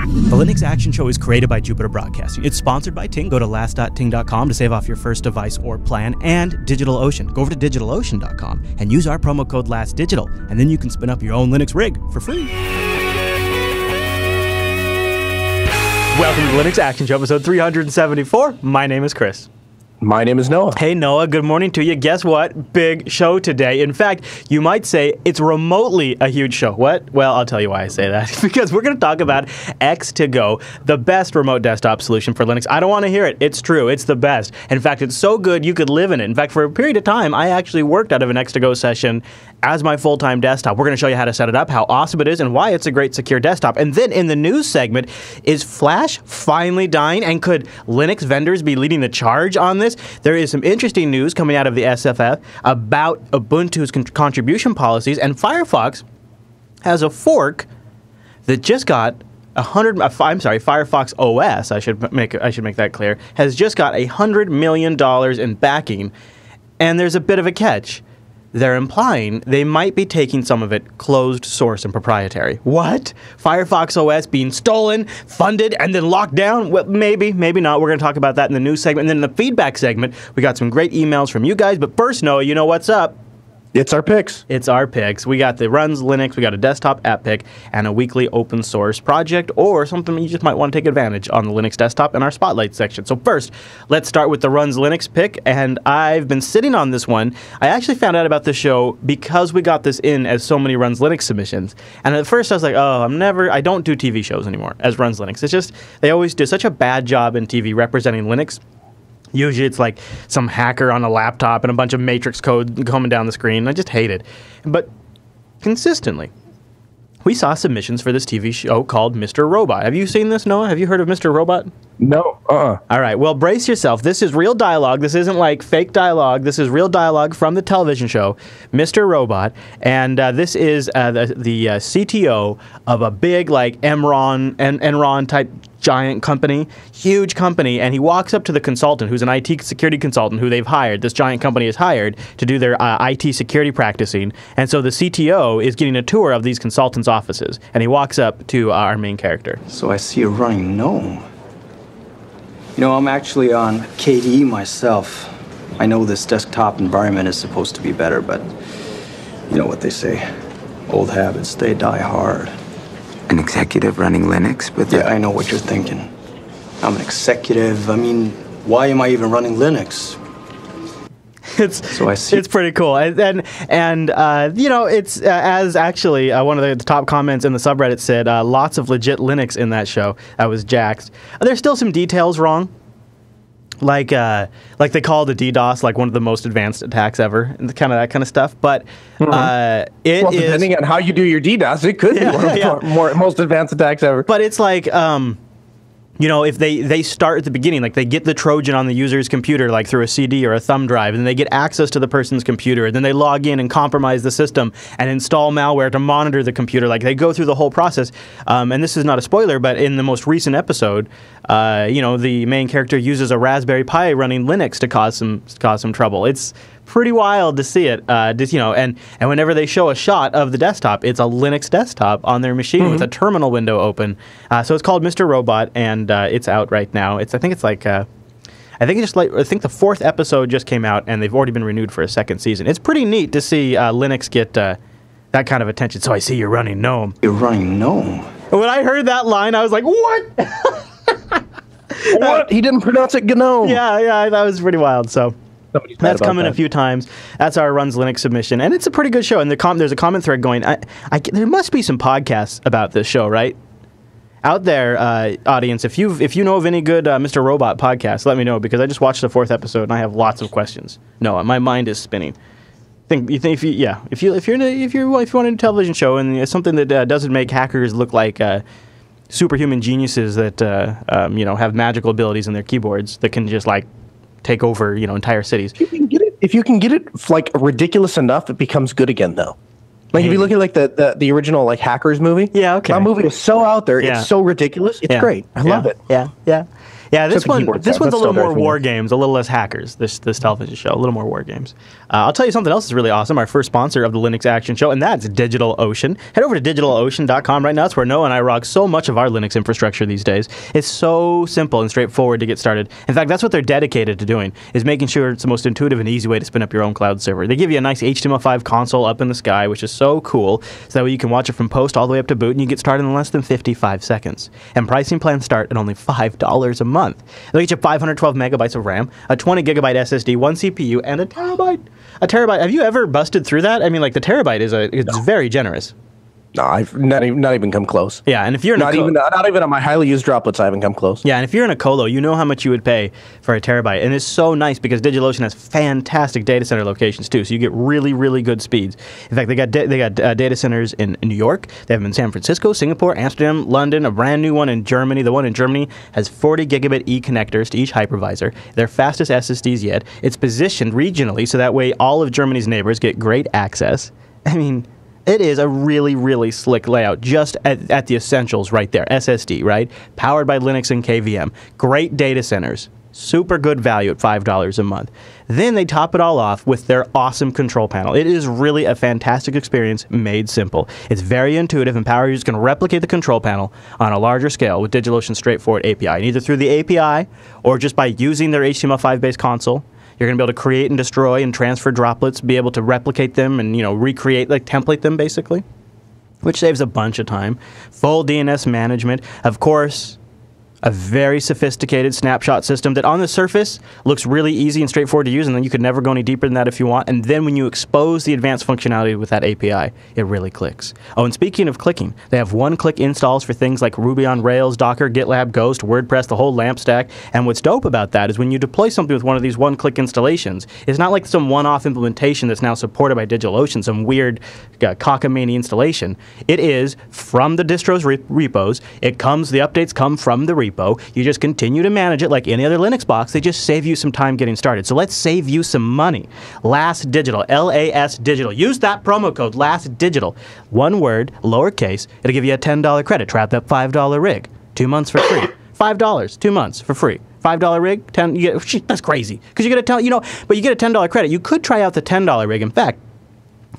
The Linux Action Show is created by Jupiter Broadcasting. It's sponsored by Ting. Go to last.ting.com to save off your first device or plan, and DigitalOcean. Go over to digitalocean.com and use our promo code LASTDigital, and then you can spin up your own Linux rig for free. Welcome to the Linux Action Show, episode 374. My name is Chris. My name is Noah. Hey, Noah. Good morning to you. Guess what? Big show today. In fact, you might say it's remotely a huge show. What? Well, I'll tell you why I say that. Because we're going to talk about X2Go, the best remote desktop solution for Linux. I don't want to hear it. It's true. It's the best. In fact, it's so good you could live in it. In fact, for a period of time, I actually worked out of an X2Go session as my full-time desktop. We're going to show you how to set it up, how awesome it is, and why it's a great secure desktop. And then in the news segment, is Flash finally dying? And could Linux vendors be leading the charge on this? There is some interesting news coming out of the SFF about Ubuntu's contribution policies, and Firefox has a fork that just got Firefox OS, I should make that clear, has just got $100 million in backing, and there's a bit of a catch. They're implying they might be taking some of it closed source and proprietary. What? Firefox OS being stolen, funded, and then locked down? Well, maybe, maybe not. We're going to talk about that in the news segment. And then in the feedback segment, we got some great emails from you guys. But first, Noah, you know what's up? It's our picks. It's our picks. We got the Runs Linux, we got a desktop app pick, and a weekly open source project, or something you just might want to take advantage on the Linux desktop in our Spotlight section. So first, let's start with the Runs Linux pick, and I've been sitting on this one. I actually found out about the show because we got this in as so many Runs Linux submissions. And at first I was like, I don't do TV shows anymore as Runs Linux. It's just, they always do such a bad job in TV representing Linux. Usually it's like some hacker on a laptop and a bunch of matrix code coming down the screen. I just hate it. But consistently, we saw submissions for this TV show called Mr. Robot. Have you seen this, Noah? Have you heard of Mr. Robot? No. All right. Well, brace yourself. This is real dialogue. This isn't like fake dialogue. This is real dialogue from the television show, Mr. Robot. And this is the CTO of a big like Enron type giant company, huge company, and he walks up to the consultant, who's an IT security consultant who they've hired. This giant company has hired to do their IT security practicing. And so the CTO is getting a tour of these consultants' offices, and he walks up to our main character. So I see you're running GNOME. You know, I'm actually on KDE myself. I know this desktop environment is supposed to be better, but you know what they say. Old habits, they die hard. An executive running Linux with Yeah, I know what you're thinking. I'm an executive. I mean, why am I even running Linux? It's pretty cool, and you know, it's as actually one of the top comments in the subreddit said, lots of legit Linux in that show. That was Jax. There's still some details wrong. Like they call the DDoS like one of the most advanced attacks ever, and that kind of stuff. But depending on how you do your DDoS, it could be one of the most advanced attacks ever. But it's like, you know, if they start at the beginning, like they get the Trojan on the user's computer, like through a CD or a thumb drive, and they get access to the person's computer, and then they log in and compromise the system and install malware to monitor the computer. Like they go through the whole process. And this is not a spoiler, but in the most recent episode, you know, the main character uses a Raspberry Pi running Linux to cause some trouble. It's pretty wild to see it, you know, and whenever they show a shot of the desktop, it's a Linux desktop on their machine with a terminal window open. So it's called Mr. Robot, and it's out right now. I think the fourth episode just came out, and they've already been renewed for a second season. It's pretty neat to see Linux get that kind of attention. So I see you're running GNOME. You're running GNOME. When I heard that line, I was like, what? What? He didn't pronounce it GNOME. Yeah, that was pretty wild. So that's coming a few times. That's our Runs Linux submission, and it's a pretty good show. And there's a comment thread going. There must be some podcasts about this show, right? Out there, audience, if you know of any good Mr. Robot podcasts, let me know, because I just watched the fourth episode and I have lots of questions. No, my mind is spinning. If you want a television show and it's something that doesn't make hackers look like superhuman geniuses that you know, have magical abilities in their keyboards that can just like take over, you know, entire cities. If you can get it like ridiculous enough, it becomes good again, though. Like if you look at like the original like Hackers movie. Yeah, okay. That movie is so out there. Yeah. It's so ridiculous. It's great. I love it. Yeah. Yeah, this Took the keyboard one's sound. a That little still more drives me war nuts. games, a little less hackers. This television show, a little more war games. I'll tell you something else that's really awesome. Our first sponsor of the Linux Action Show, and that's DigitalOcean. Head over to DigitalOcean.com right now. That's where Noah and I rock so much of our Linux infrastructure these days. It's so simple and straightforward to get started. In fact, that's what they're dedicated to doing, is making sure it's the most intuitive and easy way to spin up your own cloud server. They give you a nice HTML5 console up in the sky, which is so cool, so that way you can watch it from post all the way up to boot, and you get started in less than 55 seconds. And pricing plans start at only $5 a month. They'll get you 512 megabytes of RAM, a 20 gigabyte SSD, one CPU, and a terabyte. A terabyte. Have you ever busted through that? I mean, like, the terabyte it's very generous. No, I've not even come close. Yeah, and if you're in Not even on my highly used droplets, I haven't come close. Yeah, and if you're in a colo, you know how much you would pay for a terabyte. And it's so nice because DigitalOcean has fantastic data center locations too, so you get really, really good speeds. In fact, they got data centers in New York. They have them in San Francisco, Singapore, Amsterdam, London, a brand new one in Germany. The one in Germany has 40 gigabit e-connectors to each hypervisor. Their fastest SSDs yet. It's positioned regionally, so that way all of Germany's neighbors get great access. I mean, it is a really, really slick layout, just at the essentials right there. SSD, right? Powered by Linux and KVM. Great data centers. Super good value at $5 a month. Then they top it all off with their awesome control panel. It is really a fantastic experience made simple. It's very intuitive, and power users can replicate the control panel on a larger scale with DigitalOcean's straightforward API. And either through the API or just by using their HTML5-based console, you're going to be able to create and destroy and transfer droplets, be able to replicate them and, recreate, like template them basically, which saves a bunch of time. Full DNS management. Of course, a very sophisticated snapshot system that on the surface looks really easy and straightforward to use, and then you could never go any deeper than that if you want. And then when you expose the advanced functionality with that API, it really clicks. Oh, and speaking of clicking, they have one-click installs for things like Ruby on Rails, Docker, GitLab, Ghost, WordPress, the whole LAMP stack. And what's dope about that is when you deploy something with one of these one-click installations, it's not like some one-off implementation that's now supported by DigitalOcean, some weird cockamamie installation. It is from the distro's repos. The updates come from the repo. You just continue to manage it like any other Linux box. They just save you some time getting started. So let's save you some money. Last Digital, LAS Digital. Use that promo code, Last Digital. One word, lowercase. It'll give you a $10 credit. Try out that $5 rig. 2 months for free. $5, 2 months for free. $5 rig, 10. That's crazy because you get but you get a $10 credit. You could try out the $10 rig. In fact,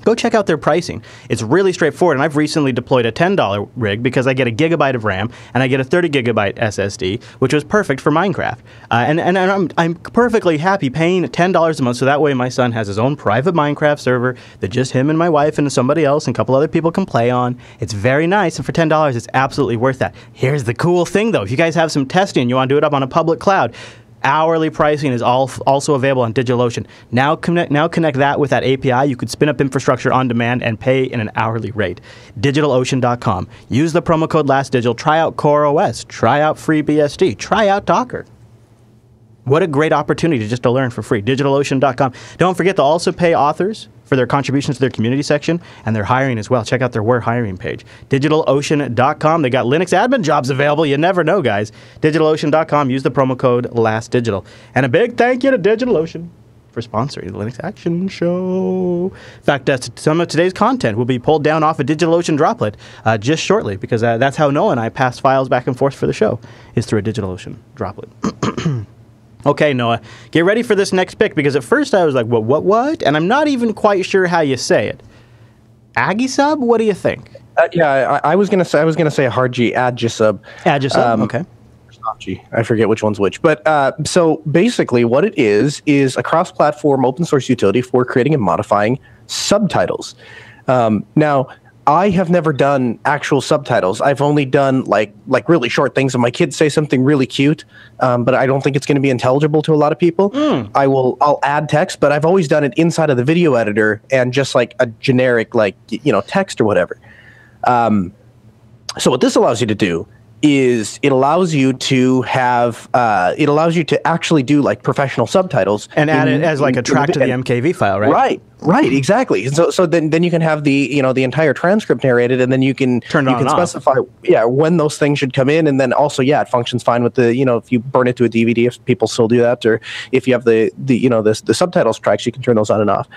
go check out their pricing. It's really straightforward, and I've recently deployed a $10 rig because I get a gigabyte of RAM and I get a 30 gigabyte SSD, which was perfect for Minecraft. And I'm perfectly happy paying $10 a month, so that way my son has his own private Minecraft server that just him and my wife and somebody else and a couple other people can play on. It's very nice, and for $10, it's absolutely worth that. Here's the cool thing, though. If you guys have some testing and you want to do it up on a public cloud, hourly pricing is also available on DigitalOcean. Now connect that with that API. You could spin up infrastructure on demand and pay in an hourly rate. DigitalOcean.com. Use the promo code LastDigital. Try out CoreOS. Try out FreeBSD. Try out Docker. What a great opportunity just to learn for free. DigitalOcean.com. Don't forget to also pay authors for their contributions to their community section and their hiring as well. Check out their We're Hiring page. DigitalOcean.com. They got Linux admin jobs available. You never know, guys. DigitalOcean.com. Use the promo code LastDigital. And a big thank you to DigitalOcean for sponsoring the Linux Action Show. In fact, some of today's content will be pulled down off a DigitalOcean droplet just shortly, because that's how Noah and I pass files back and forth for the show, is through a DigitalOcean droplet. Okay, Noah, get ready for this next pick, because at first I was like, what? And I'm not even quite sure how you say it. Agisub? What do you think? I was gonna say hard G, Agisub. Agisub, okay. I forget which one's which. But so basically what it is a cross-platform open source utility for creating and modifying subtitles. Now, I have never done actual subtitles. I've only done like really short things. If my kids say something really cute, but I don't think it's going to be intelligible to a lot of people, I'll add text. But I've always done it inside of the video editor and just like a generic text or whatever. So what this allows you to do is it allows you to actually do like professional subtitles and add it as like a track to the MKV file, right? Right, exactly. So then you can have the entire transcript narrated, and then you can specify when those things should come in, and then also it functions fine with the if you burn it to a DVD, if people still do that, or if you have the subtitles tracks, you can turn those on and off.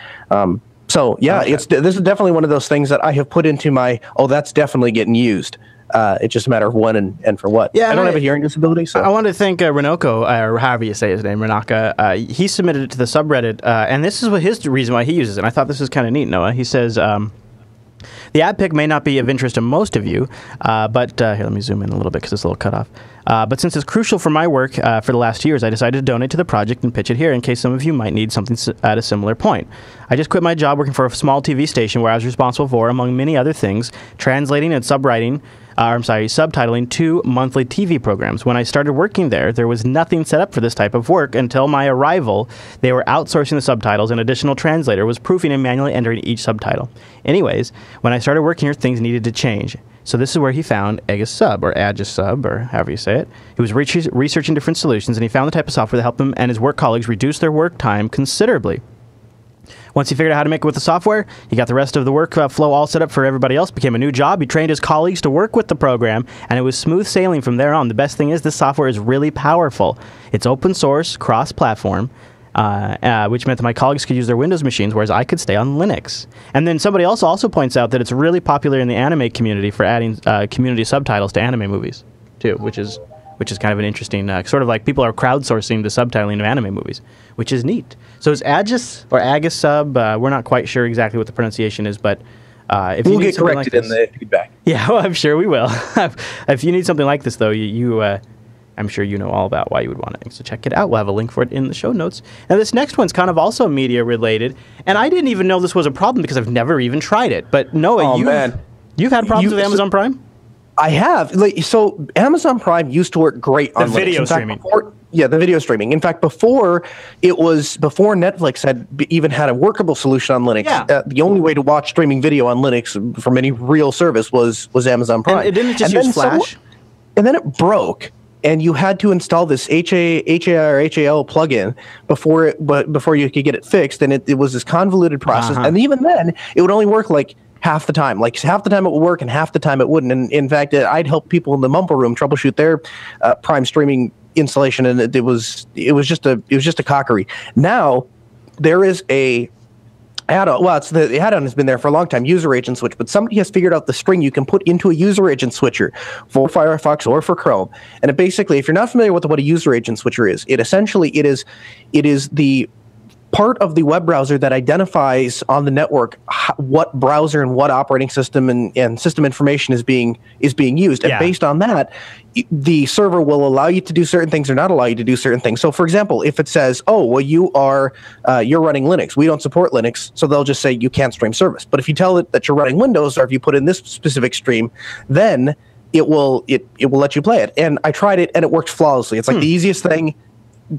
This is definitely one of those things that I have put into my that's definitely getting used It's just a matter of when and for what. Yeah, I don't have a hearing disability, so I want to thank Renoko, or however you say his name, Renaka. He submitted it to the subreddit, and this is what his reason why he uses it. And I thought this was kind of neat, Noah. He says, the ad pic may not be of interest to most of you, but here, let me zoom in a little bit because it's a little cut off. But since it's crucial for my work for the last 2 years, I decided to donate to the project and pitch it here in case some of you might need something at a similar point. I just quit my job working for a small TV station where I was responsible for, among many other things, translating and subtitling 2 monthly TV programs. When I started working there was nothing set up for this type of work. Until my arrival, they were outsourcing the subtitles. An additional translator was proofing and manually entering each subtitle. Anyways, when I started working here, things needed to change. So this is where he found Aegis-Sub, or Aegis-Sub, or however you say it. He was researching different solutions, and he found the type of software that helped him and his work colleagues reduce their work time considerably. Once he figured out how to make it with the software, he got the rest of the work flow all set up for everybody else. Became a new job. He trained his colleagues to work with the program, and it was smooth sailing from there on. The best thing is this software is really powerful. It's open source, cross-platform, which meant that my colleagues could use their Windows machines, whereas I could stay on Linux. And then somebody else also points out that it's really popular in the anime community for adding community subtitles to anime movies, too, which is kind of an interesting, sort of like people are crowdsourcing the subtitling of anime movies, which is neat. So it's Aegis or Aegis-Sub. We're not quite sure exactly what the pronunciation is, but if we'll you need get something corrected like this, in the feedback. Yeah, well, I'm sure we will. If you need something like this, though, I'm sure you know all about why you would want it. So check it out. We'll have a link for it in the show notes. Now, this next one's kind of also media related, and I didn't even know this was a problem because I've never even tried it. But Noah, you've had problems with Amazon Prime? I have. So Amazon Prime used to work great on the video streaming. The video streaming. In fact, before Netflix had even had a workable solution on Linux, the only way to watch streaming video on Linux from any real service was Amazon Prime. And it didn't just use Flash? And then it broke. And you had to install this HAL plugin before you could get it fixed. And it was this convoluted process. And even then, it would only work like half the time. Like half the time it would work and half the time it wouldn't. And in fact, I'd help people in the Mumble Room troubleshoot their Prime streaming installation, and it was just a cockery. Now there is a add-on. Well, the add-on has been there for a long time, user agent switch, but somebody has figured out the string you can put into a user agent switcher for Firefox or for Chrome. And it basically, if you're not familiar with what a user agent switcher is, it is the part of the web browser that identifies on the network what browser and what operating system and system information is being used. And based on that, the server will allow you to do certain things or not allow you to do certain things. So, for example, if it says, "Oh, well, you're running Linux. We don't support Linux," so they'll just say you can't stream service. But if you tell it that you're running Windows, or if you put in this specific stream, then it will let you play it. And I tried it, and it worked flawlessly. It's like the easiest thing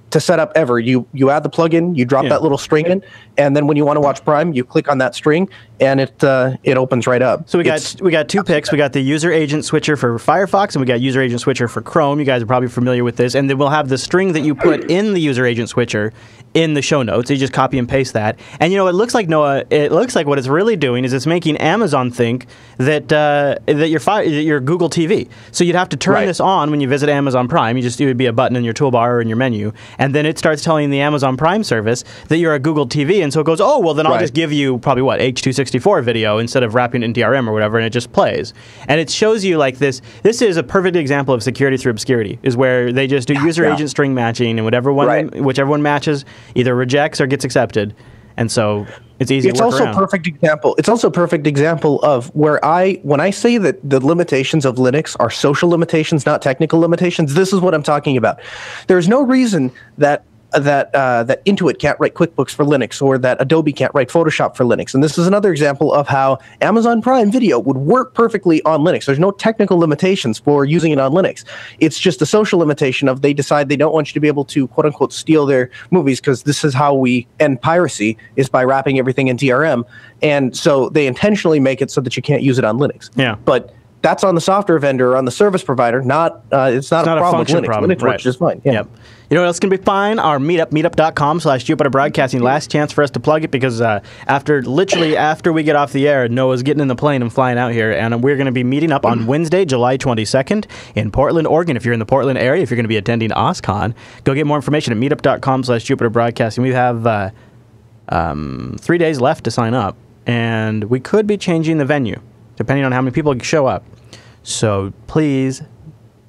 to set up ever. You add the plugin, you drop that little string in, and then when you want to watch Prime, you click on that string, and it opens right up. So we got two picks. We got the user agent switcher for Firefox, and we got user agent switcher for Chrome. You guys are probably familiar with this, and then we'll have the string that you put in the user agent switcher in the show notes. You just copy and paste that, and it looks like, Noah. It looks like what it's really doing is it's making Amazon think that you're Google TV. So you'd have to turn this on when you visit Amazon Prime. It would be a button in your toolbar or in your menu, and then it starts telling the Amazon Prime service that you're a Google TV, and so it goes, oh, well, then I'll just give you probably H.264 video instead of wrapping it in DRM or whatever, and it just plays. And it shows you like this. This is a perfect example of security through obscurity, is where they just do user agent string matching, and whichever one matches either rejects or gets accepted. And so it's easy to work around. It's also a perfect example of where when I say that the limitations of Linux are social limitations, not technical limitations, this is what I'm talking about. There's no reason that Intuit can't write QuickBooks for Linux, or that Adobe can't write Photoshop for Linux. And this is another example of how Amazon Prime Video would work perfectly on Linux. There's no technical limitations for using it on Linux. It's just a social limitation of they decide they don't want you to be able to, quote unquote, steal their movies, because this is how we end piracy, is by wrapping everything in DRM. And so they intentionally make it so that you can't use it on Linux. Yeah. But that's on the software vendor or on the service provider. It's not a problem with Linux. Linux works just fine. Yeah. Yep. You know what else can be fine? Our meetup, meetup.com/Jupiter Broadcasting. Last chance for us to plug it, because after we get off the air, Noah's getting in the plane and flying out here, and we're going to be meeting up on Wednesday, July 22nd in Portland, Oregon. If you're in the Portland area, if you're going to be attending OSCON, go get more information at meetup.com/Jupiter Broadcasting. We have 3 days left to sign up, and we could be changing the venue, depending on how many people show up. So please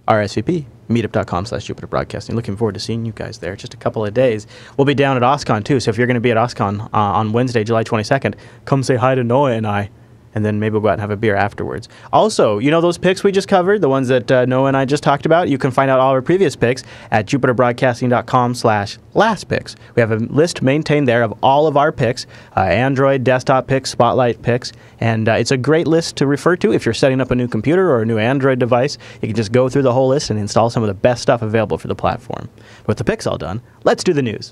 RSVP. Meetup.com/Jupiter Broadcasting. Looking forward to seeing you guys there. Just a couple of days. We'll be down at OSCON too. So if you're going to be at OSCON on Wednesday, July 22nd, come say hi to Noah and I. And then maybe we'll go out and have a beer afterwards. Also, you know those picks we just covered, the ones that Noah and I just talked about? You can find out all our previous picks at jupiterbroadcasting.com/lastpicks. We have a list maintained there of all of our picks, Android, desktop picks, Spotlight picks, and it's a great list to refer to if you're setting up a new computer or a new Android device. You can just go through the whole list and install some of the best stuff available for the platform. With the picks all done, let's do the news.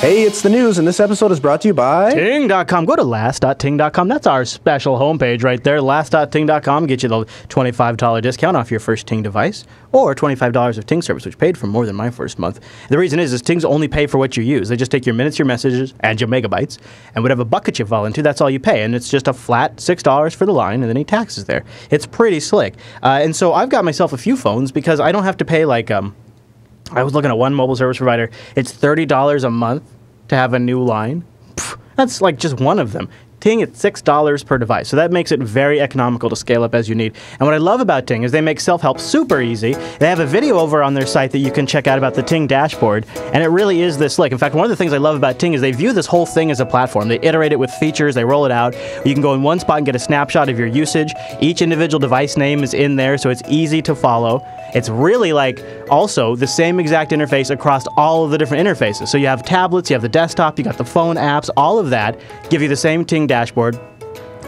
Hey, it's the news, and this episode is brought to you by Ting.com. Go to last.ting.com. That's our special homepage right there. Last.ting.com. Get you the $25 discount off your first Ting device, or $25 of Ting service, which paid for more than my first month. The reason is Tings only pay for what you use. They just take your minutes, your messages, and your megabytes, and whatever bucket you fall into, that's all you pay. And it's just a flat $6 for the line, and any taxes there. It's pretty slick. And so I've got myself a few phones because I don't have to pay like... I was looking at one mobile service provider. It's $30 a month to have a new line. Pfft, that's like just one of them. Ting, it's $6 per device. So that makes it very economical to scale up as you need. And what I love about Ting is they make self-help super easy. They have a video over on their site that you can check out about the Ting dashboard. And it really is this slick. In fact, one of the things I love about Ting is they view this whole thing as a platform. They iterate it with features. They roll it out. You can go in one spot and get a snapshot of your usage. Each individual device name is in there, so it's easy to follow. It's really like also the same exact interface across all of the different interfaces. So you have tablets, you have the desktop, you got the phone apps, all of that give you the same Ting dashboard.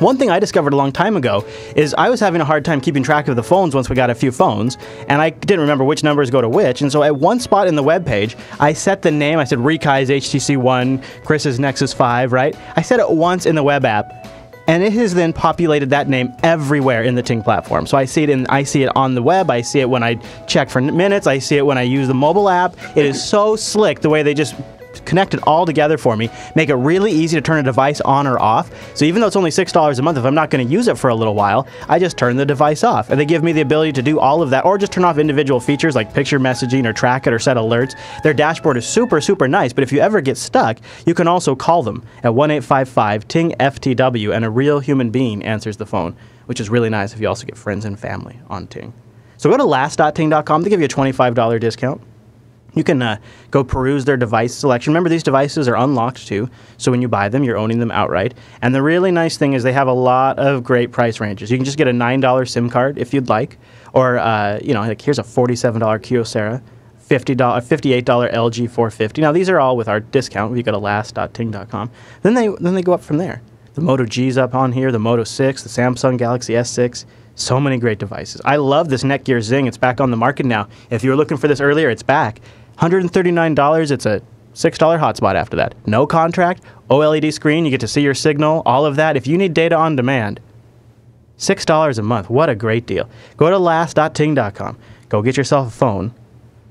One thing I discovered a long time ago is I was having a hard time keeping track of the phones once we got a few phones, and I didn't remember which numbers go to which, and so at one spot in the web page, I set the name, I said Rekai's HTC One, Chris's Nexus 5, right? I said it once in the web app, and it has then populated that name everywhere in the Ting platform. So I see it on the web, I see it when I check for minutes, I see it when I use the mobile app. It is so slick the way they just connect it all together for me, make it really easy to turn a device on or off. So even though it's only $6 a month, if I'm not going to use it for a little while, I just turn the device off. And they give me the ability to do all of that, or just turn off individual features like picture messaging or track it or set alerts. Their dashboard is super, super nice, but if you ever get stuck, you can also call them at 1-855-TING-FTW, and a real human being answers the phone, which is really nice if you also get friends and family on Ting. So go to last.ting.com to give you a $25 discount. You can go peruse their device selection. Remember, these devices are unlocked too, so when you buy them, you're owning them outright. And the really nice thing is they have a lot of great price ranges. You can just get a $9 SIM card if you'd like, or like here's a $47 Kyocera, $58 LG 450. Now these are all with our discount. You go to last.ting.com. Then they go up from there. The Moto G's up on here, the Moto 6, the Samsung Galaxy S6. So many great devices. I love this Netgear Zing. It's back on the market now. If you were looking for this earlier, it's back. $139. It's a $6 hotspot after that. No contract, OLED screen. You get to see your signal, all of that. If you need data on demand, $6 a month. What a great deal. Go to last.ting.com. Go get yourself a phone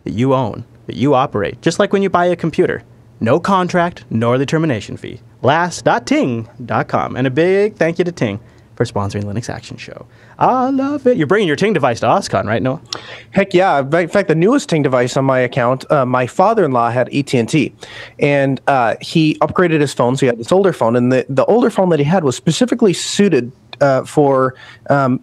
that you own, that you operate, just like when you buy a computer. No contract, no early termination fee. Last.ting.com. And a big thank you to Ting for sponsoring Linux Action Show. I love it. You're bringing your Ting device to OSCON, right, Noah? Heck yeah. In fact, the newest Ting device on my account, my father-in-law had AT&T, and he upgraded his phone, so he had this older phone, and the older phone that he had was specifically suited for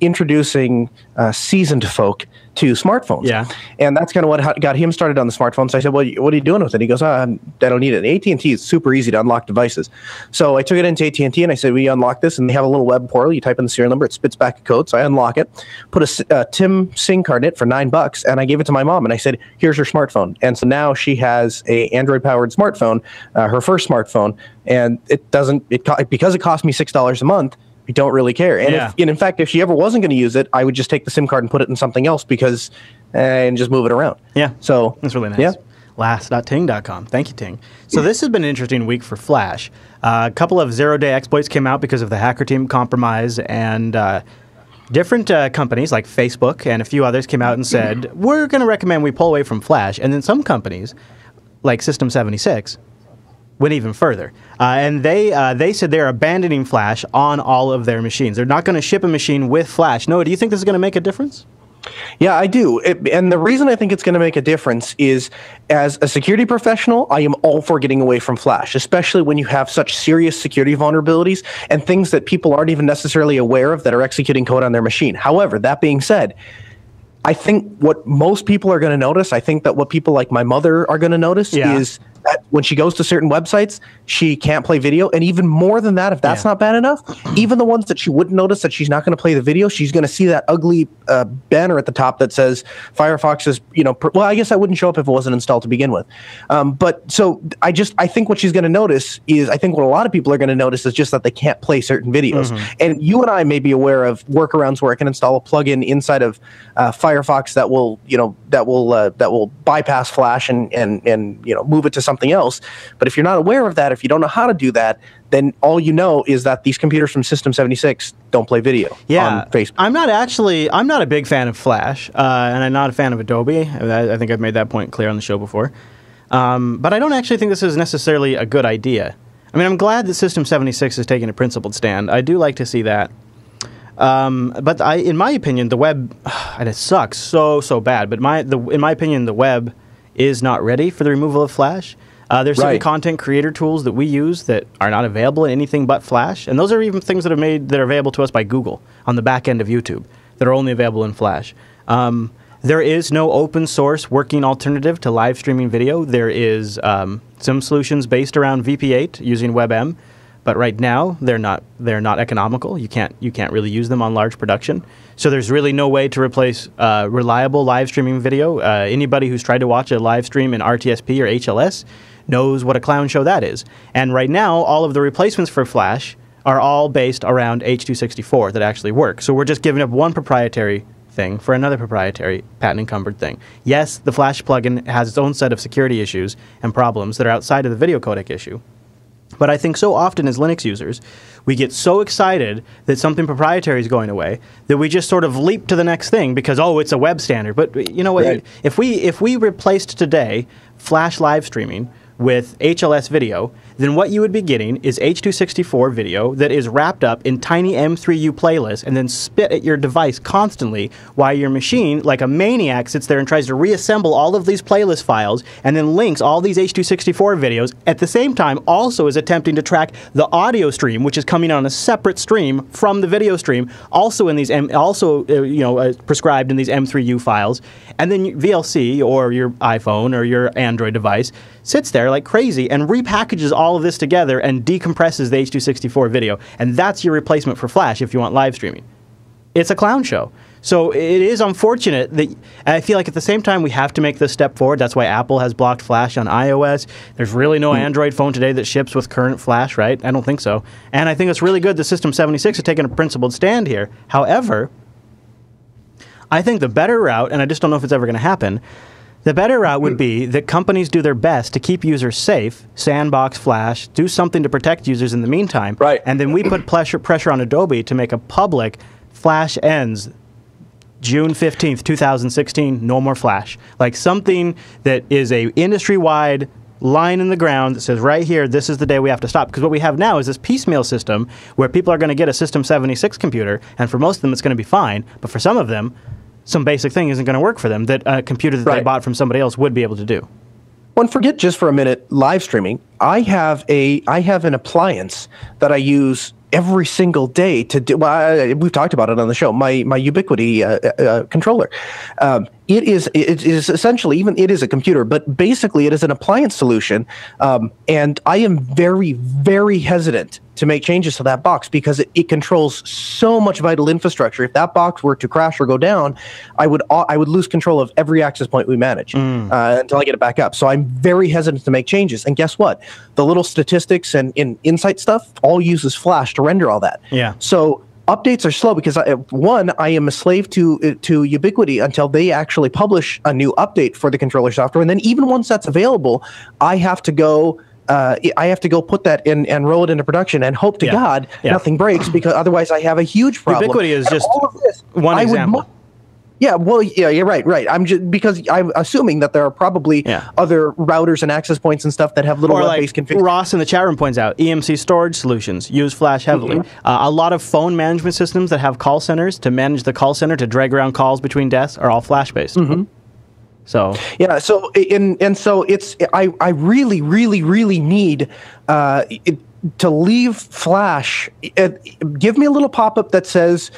introducing seasoned folk to smartphones. Yeah. And that's kind of what got him started on the smartphone. So I said, well, what are you doing with it? He goes, I don't need it. AT&T is super easy to unlock devices. So I took it into AT&T and I said, we unlock this, and they have a little web portal. You type in the serial number, it spits back a code. So I unlock it, put a TIM SIM card in it for $9, and I gave it to my mom, and I said, here's your smartphone. And so now she has a Android-powered smartphone, her first smartphone, and because it cost me $6 a month, we don't really care. And, in fact, if she ever wasn't going to use it, I would just take the SIM card and put it in something else and just move it around. Yeah. So that's really nice. Yeah. Last.ting.com. Thank you, Ting. So this has been an interesting week for Flash. A couple of zero-day exploits came out because of the hacker team compromise, and different companies like Facebook and a few others came out and said, we're going to recommend we pull away from Flash. And then some companies, like System 76, went even further. And they said they're abandoning Flash on all of their machines. They're not going to ship a machine with Flash. Noah, do you think this is going to make a difference? Yeah, I do. And the reason I think it's going to make a difference is, as a security professional, I am all for getting away from Flash, especially when you have such serious security vulnerabilities and things that people aren't even necessarily aware of that are executing code on their machine. However, that being said, I think what most people are going to notice, I think that what people like my mother are going to notice is that when she goes to certain websites, she can't play video. And even more than that, if that's not bad enough, even the ones that she wouldn't notice that she's not going to play the video, she's going to see that ugly banner at the top that says Firefox is, well, I guess that wouldn't show up if it wasn't installed to begin with. But so I think what she's going to notice is, I think what a lot of people are going to notice is just that they can't play certain videos. And you and I may be aware of workarounds where I can install a plugin inside of Firefox that will, that will bypass Flash and move it to something else. But if you're not aware of that, if you don't know how to do that, then all you know is that these computers from System 76 don't play video on Facebook. I'm not a big fan of Flash, and I'm not a fan of Adobe. I think I've made that point clear on the show before. But I don't actually think this is necessarily a good idea. I mean, I'm glad that System 76 is taking a principled stand. I do like to see that. But in my opinion, the web, and it sucks so bad, but in my opinion, the web is not ready for the removal of Flash. There's certain content creator tools that we use that are not available in anything but Flash, and those are even things that are available to us by Google on the back end of YouTube that are only available in Flash. There is no open source working alternative to live streaming video. There is some solutions based around VP8 using WebM, but right now they're not economical. You can't really use them on large production. So there's really no way to replace reliable live streaming video. Anybody who's tried to watch a live stream in RTSP or HLS knows what a clown show that is. And right now, all of the replacements for Flash are all based around H.264 that actually work. So we're just giving up one proprietary thing for another proprietary patent-encumbered thing. Yes, the Flash plugin has its own set of security issues and problems that are outside of the video codec issue. But I think so often as Linux users, we get so excited that something proprietary is going away that we just sort of leap to the next thing because, oh, it's a web standard. But you know what? If we replaced today Flash live streaming with HLS video, then what you would be getting is H.264 video that is wrapped up in tiny M3U playlists and then spit at your device constantly while your machine, like a maniac, sits there and tries to reassemble all of these playlist files and then links all these H.264 videos at the same time also is attempting to track the audio stream, which is coming on a separate stream from the video stream, also in these prescribed in these M3U files. And then VLC or your iPhone or your Android device sits there like crazy and repackages all of this together and decompresses the H.264 video. And that's your replacement for Flash if you want live streaming. It's a clown show. So it is unfortunate that I feel like at the same time we have to make this step forward. That's why Apple has blocked Flash on iOS. There's really no Android phone today that ships with current Flash, right? I don't think so. And I think it's really good that System 76 is taking a principled stand here. However, I think the better route, and I just don't know if it's ever going to happen, the better route would be that companies do their best to keep users safe, sandbox Flash, do something to protect users in the meantime, and then we put pressure on Adobe to make a public Flash ends June 15th, 2016, no more Flash. Like something that is a industry-wide line in the ground that says right here, this is the day we have to stop. Because what we have now is this piecemeal system where people are going to get a System 76 computer, and for most of them it's going to be fine, but for some of them, some basic thing isn't going to work for them that a computer that they bought from somebody else would be able to do. Well, and forget just for a minute live streaming. I have an appliance that I use every single day to do. Well, we've talked about it on the show. My Ubiquity controller. It is essentially, even it is a computer, but basically it is an appliance solution. And I am very, very hesitant to make changes to that box because it controls so much vital infrastructure. If that box were to crash or go down, I would lose control of every access point we manage until I get it back up. So I'm very hesitant to make changes. And guess what? The little statistics and insight stuff all uses Flash to render all that. Yeah. So updates are slow because I am a slave to Ubiquity until they actually publish a new update for the controller software, and then even once that's available, I have to go put that in and roll it into production and hope to God nothing breaks, because otherwise I have a huge problem. Ubiquity is just one example. Yeah, well, yeah, you're right. I'm just because I'm assuming that there are probably other routers and access points and stuff that have little web-based configurations. Ross in the chat room points out, EMC storage solutions use Flash heavily. A lot of phone management systems that have call centers to manage the call center to drag around calls between desks are all Flash-based. So yeah, so so it's I really need to leave Flash. Give me a little pop-up that says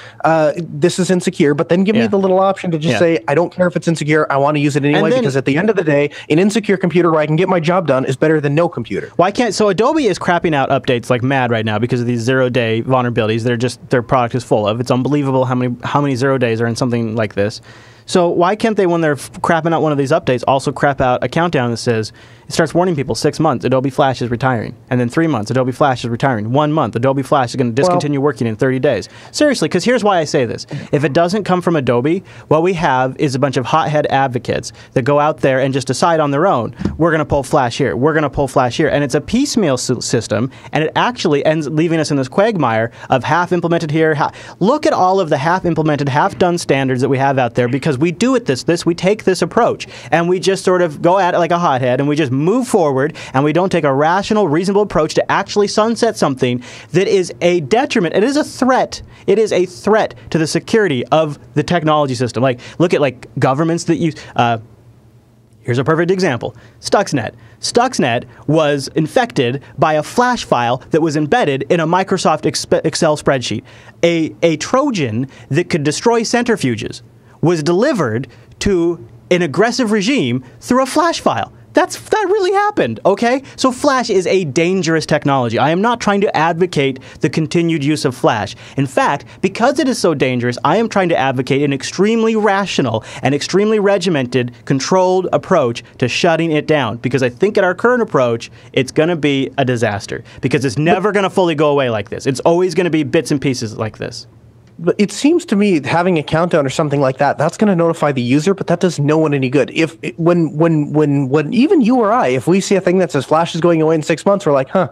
this is insecure, but then give me the little option to just say, I don't care if it's insecure, I want to use it anyway, because at the end of the day, an insecure computer where I can get my job done is better than no computer. Why can't, so Adobe is crapping out updates like mad right now because of these 0-day vulnerabilities their product is full of. It's unbelievable how many 0 days are in something like this. So why can't they, when they're crapping out one of these updates, also crap out a countdown that says, it starts warning people 6 months, Adobe Flash is retiring. And then 3 months, Adobe Flash is retiring. 1 month, Adobe Flash is going to discontinue working in 30 days. Seriously, because here's why I say this. If it doesn't come from Adobe, what we have is a bunch of hothead advocates that go out there and just decide on their own, we're going to pull Flash here, we're going to pull Flash here. And it's a piecemeal system, and it actually ends leaving us in this quagmire of half implemented here. Look at all of the half implemented, half done standards that we have out there, because we do it we take this approach, and we just sort of go at it like a hothead, and we just move forward, and we don't take a rational, reasonable approach to actually sunset something that is a detriment. It is a threat. It is a threat to the security of the technology system. Like, look at like governments that use. Here's a perfect example. Stuxnet. Stuxnet was infected by a Flash file that was embedded in a Microsoft Excel spreadsheet. A Trojan that could destroy centrifuges was delivered to an aggressive regime through a Flash file. That really happened, okay? So Flash is a dangerous technology. I am not trying to advocate the continued use of Flash. In fact, because it is so dangerous, I am trying to advocate an extremely rational and extremely regimented, controlled approach to shutting it down. Because I think at our current approach, it's going to be a disaster. Because it's never going to fully go away like this. It's always going to be bits and pieces like this. But it seems to me having a countdown or something like that, that's going to notify the user, but that does no one any good. If when even you or I, if we see a thing that says Flash is going away in 6 months, we're like, huh,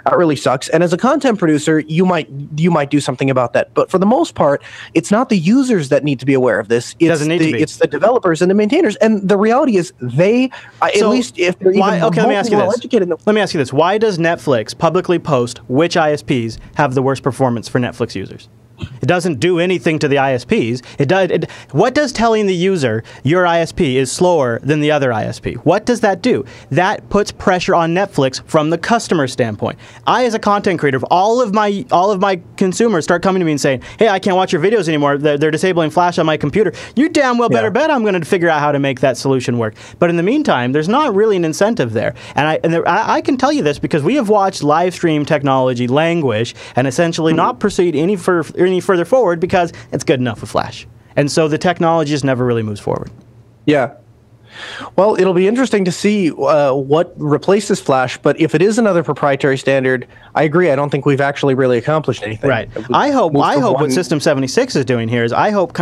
that really sucks. And as a content producer, you might do something about that. But for the most part, it's not the users that need to be aware of this. It's it's the developers and the maintainers. And the reality is they, at least if they're even well educated. Let me ask you this. Why does Netflix publicly post which ISPs have the worst performance for Netflix users? It doesn't do anything to the ISPs. What does telling the user your ISP is slower than the other ISP? What does that do? That puts pressure on Netflix from the customer standpoint. I, as a content creator, if all of my consumers start coming to me and saying, "Hey, I can't watch your videos anymore. They're disabling Flash on my computer," you damn well better bet I'm going to figure out how to make that solution work. But in the meantime, there's not really an incentive there. And I can tell you this because we have watched live stream technology languish and essentially not proceed any further forward because it's good enough with Flash. And so the technology just never really moves forward. Yeah. Well, it'll be interesting to see what replaces Flash, but if it is another proprietary standard, I agree. I don't think we've actually really accomplished anything. Right. I hope what System 76 is doing here is I hope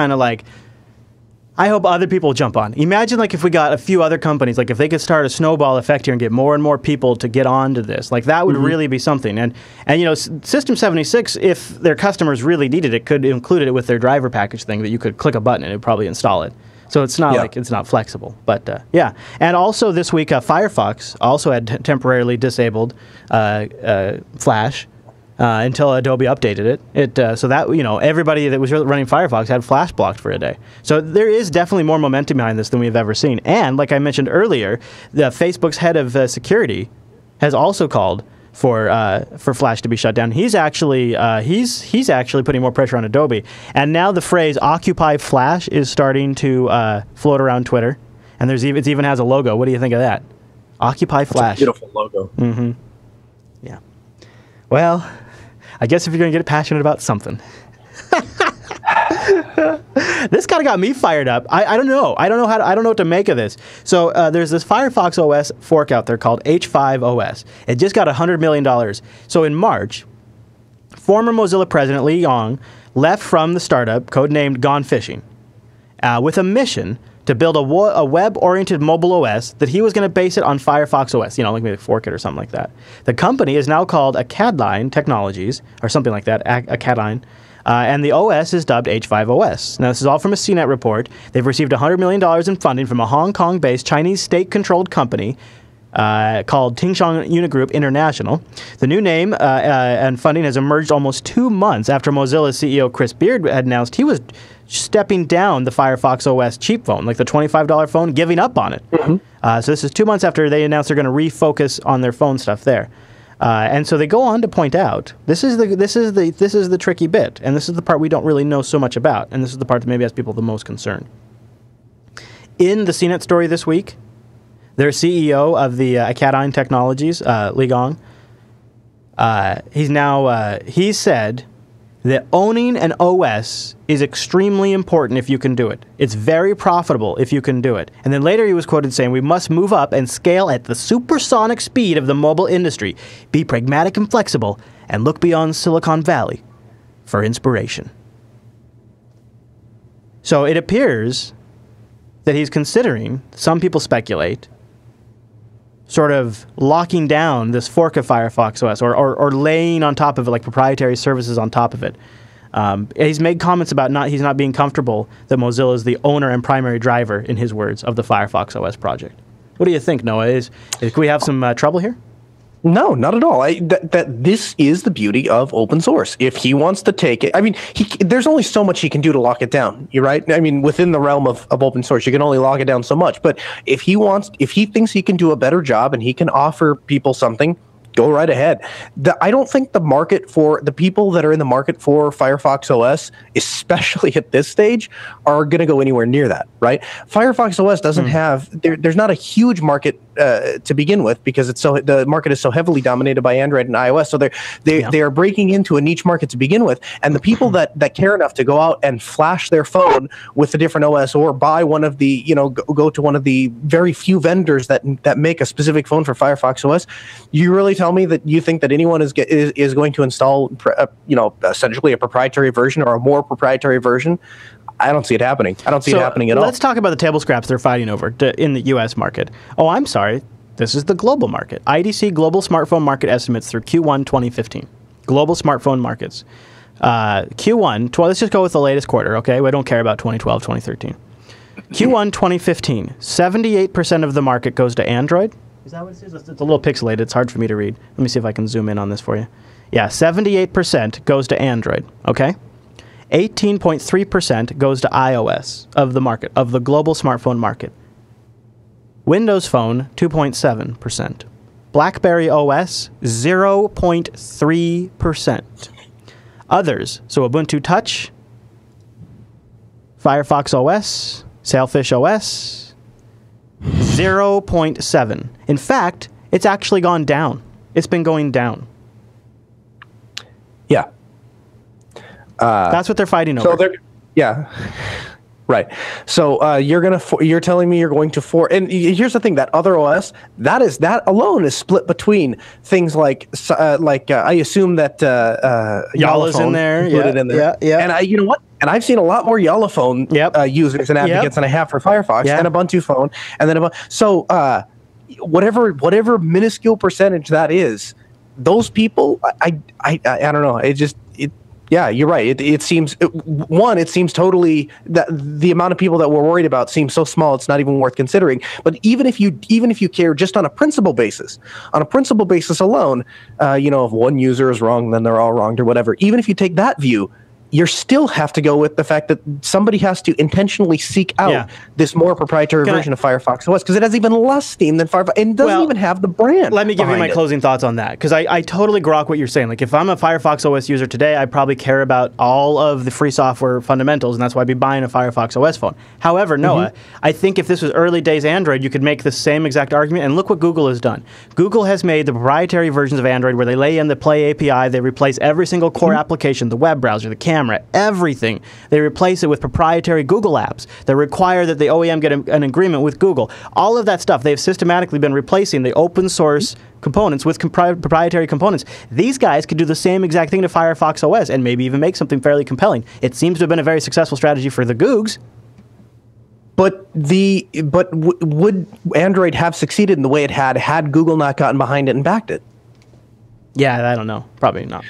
other people jump on. Imagine like if we got a few other companies, like if they could start a snowball effect here and get more and more people to get onto this, like that would really be something. And you know, System 76, if their customers really needed it, could include it with their driver package thing that you could click a button and it would probably install it. So it's not like it's not flexible, but yeah. And also this week, Firefox also had temporarily disabled Flash. Until Adobe updated it. So that, you know, everybody that was running Firefox had Flash blocked for a day. So there is definitely more momentum behind this than we've ever seen. And like I mentioned earlier, Facebook's head of security has also called for Flash to be shut down. He's actually he's actually putting more pressure on Adobe. And now the phrase "Occupy Flash" is starting to float around Twitter. And it even has a logo. What do you think of that? Occupy Flash. That's a beautiful logo. Mm-hmm. Yeah. Well, I guess if you're going to get passionate about something. This kind of got me fired up. I don't know. I don't know what to make of this. So there's this Firefox OS fork out there called H5 OS. It just got $100 million. So in March, former Mozilla president Lee Yong left from the startup, codenamed Gone Fishing, with a mission to build a web-oriented mobile OS that he was going to base it on Firefox OS, like maybe fork it or something like that. The company is now called Acadine Technologies, or something like that, Acadine, and the OS is dubbed H5OS. Now, this is all from a CNET report. They've received $100 million in funding from a Hong Kong-based Chinese state-controlled company called Tingshan Unigroup International. The new name and funding has emerged almost 2 months after Mozilla's CEO Chris Beard had announced he was stepping down the Firefox OS cheap phone, like the $25 phone, giving up on it. So this is 2 months after they announced they're going to refocus on their phone stuff there. And so they go on to point out this is the tricky bit, and this is the part we don't really know so much about, and this is the part that maybe has people the most concerned. In the CNET story this week, their CEO of the Acadine Technologies, Li Gong, he said that owning an OS is extremely important if you can do it. It's very profitable if you can do it. And then later he was quoted saying, "We must move up and scale at the supersonic speed of the mobile industry, be pragmatic and flexible, and look beyond Silicon Valley for inspiration." So it appears that he's considering, some people speculate, sort of locking down this fork of Firefox OS or laying on top of it, like proprietary services on top of it. He's made comments about he's not being comfortable that Mozilla is the owner and primary driver, in his words, of the Firefox OS project. What do you think, Noah? Can we have some trouble here? No, not at all. This is the beauty of open source. If he wants to take it, I mean, there's only so much he can do to lock it down. You're right. I mean, within the realm of open source, you can only lock it down so much. But if he thinks he can do a better job and he can offer people something, go right ahead. I don't think the market for the people that are in the market for Firefox OS, especially at this stage, are going to go anywhere near that, right? Firefox OS doesn't have, there's not a huge market to begin with, because the market is so heavily dominated by Android and iOS. So they are breaking into a niche market to begin with. And the people that care enough to go out and flash their phone with a different OS, or buy one of the, go to one of the very few vendors that make a specific phone for Firefox OS, you really tell me that you think that anyone is going to install, essentially a proprietary version or a more proprietary version? I don't see it happening. I don't see it happening at all. Let's talk about the table scraps they're fighting over in the U.S. market. Oh, I'm sorry. This is the global market. IDC Global Smartphone Market Estimates through Q1 2015. Global smartphone markets. Q1, let's just go with the latest quarter, okay? We don't care about 2012, 2013. Q1 2015, 78% of the market goes to Android. Is that what it is? It's a little pixelated. It's hard for me to read. Let me see if I can zoom in on this for you. Yeah, 78% goes to Android, okay? 18.3% goes to iOS of the market, of the global smartphone market. Windows Phone, 2.7%. BlackBerry OS, 0.3%. Others, so Ubuntu Touch, Firefox OS, Sailfish OS, 0.7. In fact, it's actually gone down. It's been going down. Yeah. That's what they're fighting over. Right. So you're telling me you're going to and here's the thing, that other OS, that alone is split between things like I assume that Yala's in there, yeah. And you know what? And I've seen a lot more Yalaphone users and advocates than I have for Firefox, and Ubuntu Phone, and then whatever minuscule percentage that is, those people, I don't know. Yeah, you're right. It seems totally that the amount of people that we're worried about seems so small it's not even worth considering. But even if you care just on a principle basis alone, if one user is wrong, then they're all wronged or whatever. Even if you take that view, you still have to go with the fact that somebody has to intentionally seek out this more proprietary version of Firefox OS, because it has even less steam than Firefox, and doesn't even have the brand. Let me give you my closing thoughts on that, because I totally grok what you're saying. Like, if I'm a Firefox OS user today, I probably care about all of the free software fundamentals, and that's why I'd be buying a Firefox OS phone. However, Noah, I think if this was early days Android, you could make the same exact argument, and look what Google has done. Google has made the proprietary versions of Android where they lay in the Play API, they replace every single core application, the web browser, the camera, everything. They replace it with proprietary Google apps that require that the OEM get an agreement with Google. All of that stuff, they've systematically been replacing the open source components with proprietary components. These guys could do the same exact thing to Firefox OS and maybe even make something fairly compelling. It seems to have been a very successful strategy for the Googs. But would Android have succeeded in the way it had Google not gotten behind it and backed it? Yeah, I don't know. Probably not.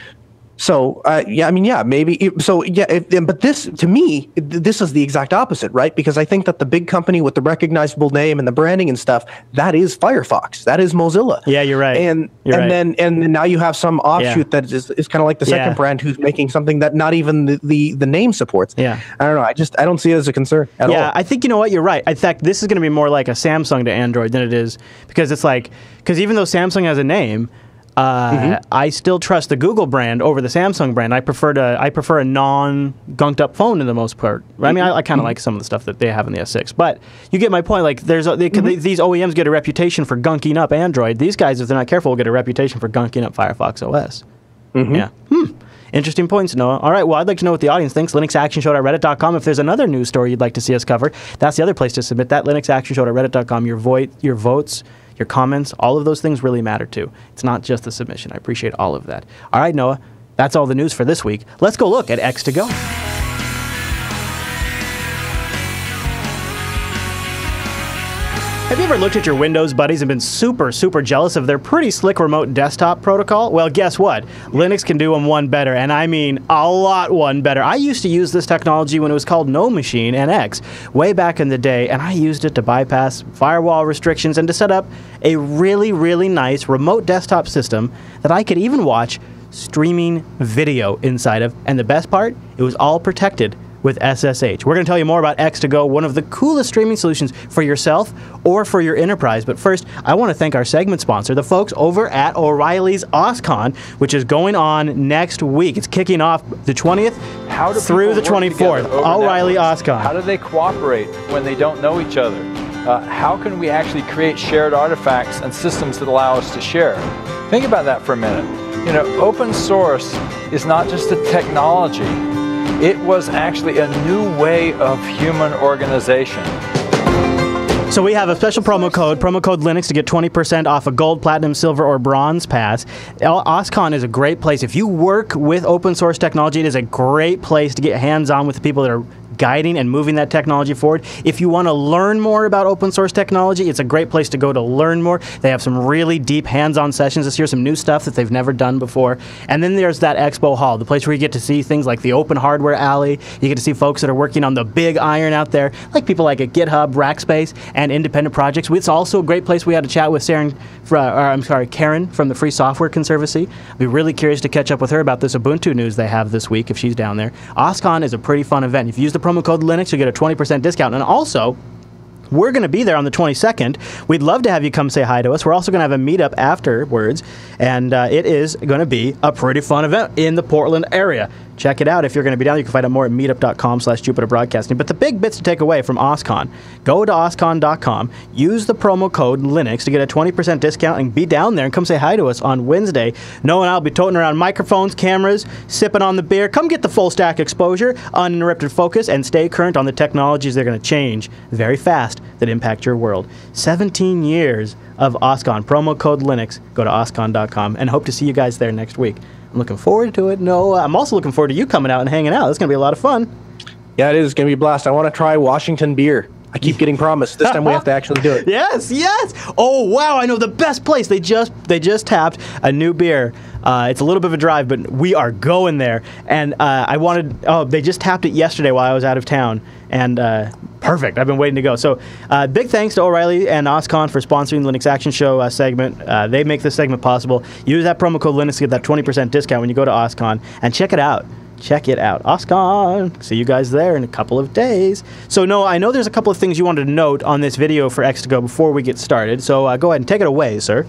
So, maybe. But this, to me, this is the exact opposite, right? Because I think that the big company with the recognizable name and the branding and stuff, that is Firefox, that is Mozilla. Yeah, you're right. And then now you have some offshoot that is kind of like the second brand who's making something that not even the name supports. Yeah. I don't know. I don't see it as a concern at all. Yeah, I think, you know what, you're right. In fact, this is going to be more like a Samsung to Android than it is, because even though Samsung has a name, I still trust the Google brand over the Samsung brand. I prefer a non-gunked up phone in the most part. I mean, I kind of like some of the stuff that they have in the S6, but you get my point. Like, these OEMs get a reputation for gunking up Android. These guys, if they're not careful, will get a reputation for gunking up Firefox OS. Yeah. Interesting points, Noah. All right, well, I'd like to know what the audience thinks. linuxactionshow.reddit.com. If there's another news story you'd like to see us cover, that's the other place to submit that. linuxactionshow.reddit.com. Your votes, your comments, all of those things really matter too. It's not just the submission. I appreciate all of that. All right, Noah, that's all the news for this week. Let's go look at X2Go. Have you ever looked at your Windows buddies and been super, super jealous of their pretty slick remote desktop protocol? Well, guess what? Linux can do them one better, and I mean a lot one better. I used to use this technology when it was called No Machine NX way back in the day, and I used it to bypass firewall restrictions and to set up a really, really nice remote desktop system that I could even watch streaming video inside of. And the best part, it was all protected with SSH. We're going to tell you more about X2Go, one of the coolest streaming solutions for yourself or for your enterprise. But first, I want to thank our segment sponsor, the folks over at O'Reilly's OSCON, which is going on next week. It's kicking off the 20th through the 24th. O'Reilly OSCON. How do they cooperate when they don't know each other? How can we actually create shared artifacts and systems that allow us to share? Think about that for a minute. You know, open source is not just a technology. It was actually a new way of human organization. So we have a special promo code Linux, to get 20% off a gold, platinum, silver, or bronze pass. OSCON is a great place. If you work with open source technology, it is a great place to get hands-on with the people that are guiding and moving that technology forward. If you want to learn more about open source technology, it's a great place to go to learn more. They have some really deep hands-on sessions this year, some new stuff that they've never done before. And then there's that Expo Hall, the place where you get to see things like the Open Hardware Alley. You get to see folks that are working on the big iron out there, like people like at GitHub, Rackspace, and independent projects. It's also a great place. We had a chat with Karen from the Free Software Conservancy. I'd be really curious to catch up with her about this Ubuntu news they have this week if she's down there. OSCON is a pretty fun event. If you use the promo code Linux, you get a 20% discount. And also, we're going to be there on the 22nd. We'd love to have you come say hi to us. We're also going to have a meetup afterwards, and it is going to be a pretty fun event in the Portland area. Check it out if you're going to be down. You can find out more at meetup.com/Jupiter Broadcasting. But the big bits to take away from OSCON, go to oscon.com, use the promo code Linux to get a 20% discount, and be down there and come say hi to us on Wednesday. Noah and I will be toting around microphones, cameras, sipping on the beer. Come get the full stack exposure, uninterrupted focus, and stay current on the technologies that are going to change very fast that impact your world. 17 years of OSCON. Promo code Linux. Go to oscon.com, and hope to see you guys there next week. I'm looking forward to it. No, I'm also looking forward to you coming out and hanging out. It's going to be a lot of fun. Yeah, it is going to be a blast. I want to try Washington beer. I keep getting promised. This time we have to actually do it. Yes. Oh, wow. I know the best place. They just tapped a new beer. It's a little bit of a drive, but we are going there. And they just tapped it yesterday while I was out of town. And perfect. I've been waiting to go. So big thanks to O'Reilly and OSCON for sponsoring the Linux Action Show segment. They make this segment possible. Use that promo code Linux to get that 20% discount when you go to OSCON. And check it out. Check it out. OSCON. See you guys there in a couple of days. So, Noah, I know there's a couple of things you wanted to note on this video for X2Go before we get started. So go ahead and take it away, sir.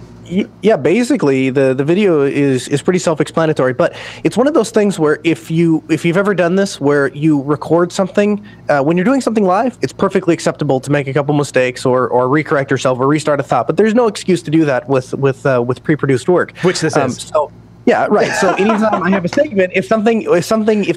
Yeah, basically the video is pretty self-explanatory, but it's one of those things where if you've ever done this, where you record something when you're doing something live, it's perfectly acceptable to make a couple mistakes or recorrect yourself or restart a thought. But there's no excuse to do that with pre-produced work, which this is. Yeah, right. So anytime I have a segment, if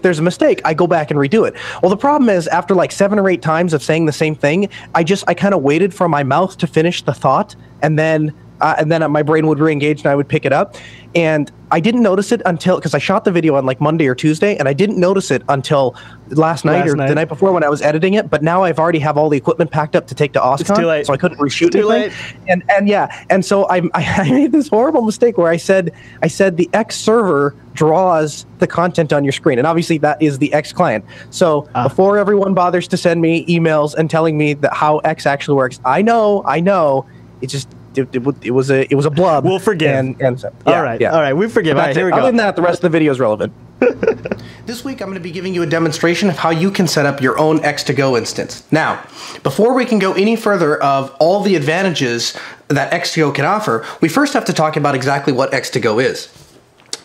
there's a mistake, I go back and redo it. Well, the problem is after like 7 or 8 times of saying the same thing, I kind of waited for my mouth to finish the thought, and then and then my brain would re-engage and I would pick it up. And I didn't notice it until, because I shot the video on like Monday or Tuesday, and I didn't notice it until last night or the night before when I was editing it. But now I've already have all the equipment packed up to take to OSCON, It's too late. so I couldn't reshoot Too anything. late. And yeah, and so I made this horrible mistake where I said the X server draws the content on your screen, and obviously that is the X client. So before everyone bothers to send me emails and telling me that how X actually works, I know, it just. It was a blub. We'll forgive. And so, yeah, all right, we forgive. All right, here we go. Other than that, the rest of the video is relevant. This week, I'm going to be giving you a demonstration of how you can set up your own X2Go instance. Now, before we can go any further of all the advantages that X2Go can offer, we first have to talk about exactly what X2Go is.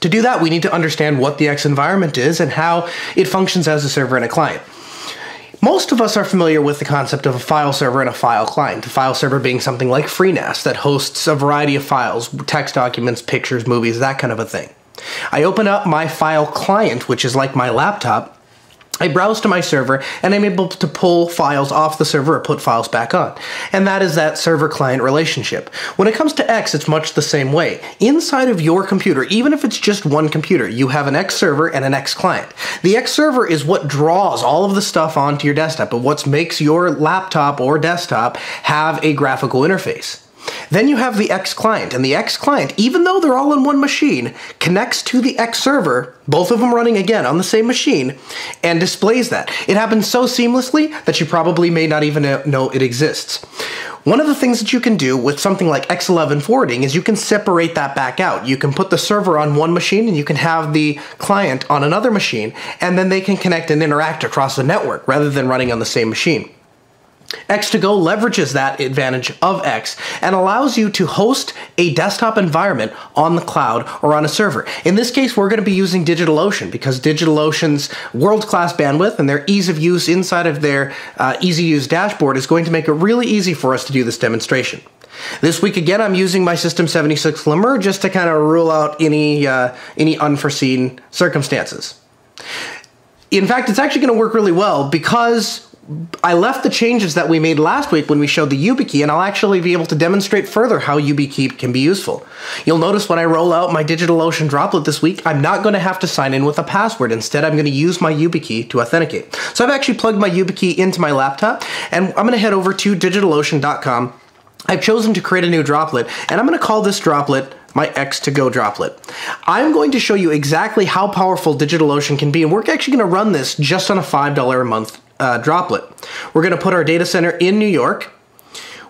To do that, we need to understand what the X environment is and how it functions as a server and a client. Most of us are familiar with the concept of a file server and a file client. A file server being something like FreeNAS that hosts a variety of files, text documents, pictures, movies, that kind of a thing. I open up my file client, which is like my laptop. I browse to my server, and I'm able to pull files off the server or put files back on. And that is that server-client relationship. When it comes to X, it's much the same way. Inside of your computer, even if it's just one computer, you have an X server and an X client. The X server is what draws all of the stuff onto your desktop, but what makes your laptop or desktop have a graphical interface. Then you have the X client, and the X client, even though they're all in one machine, connects to the X server, both of them running again on the same machine, and displays that. It happens so seamlessly that you probably may not even know it exists. One of the things that you can do with something like X11 forwarding is you can separate that back out. You can put the server on one machine and you can have the client on another machine, and then they can connect and interact across the network rather than running on the same machine. X2Go leverages that advantage of X and allows you to host a desktop environment on the cloud or on a server. In this case, we're going to be using DigitalOcean because DigitalOcean's world-class bandwidth and their ease of use inside of their easy-to-use dashboard is going to make it really easy for us to do this demonstration. This week, again, I'm using my System 76 Lemur just to kind of rule out any unforeseen circumstances. In fact, it's actually going to work really well because I left the changes that we made last week when we showed the YubiKey, and I'll actually be able to demonstrate further how YubiKey can be useful. You'll notice when I roll out my DigitalOcean droplet this week, I'm not going to have to sign in with a password. Instead, I'm going to use my YubiKey to authenticate. So I've actually plugged my YubiKey into my laptop, and I'm going to head over to digitalocean.com. I've chosen to create a new droplet, and I'm going to call this droplet my X2Go droplet. I'm going to show you exactly how powerful DigitalOcean can be, and we're actually going to run this just on a $5 a month droplet. We're going to put our data center in New York.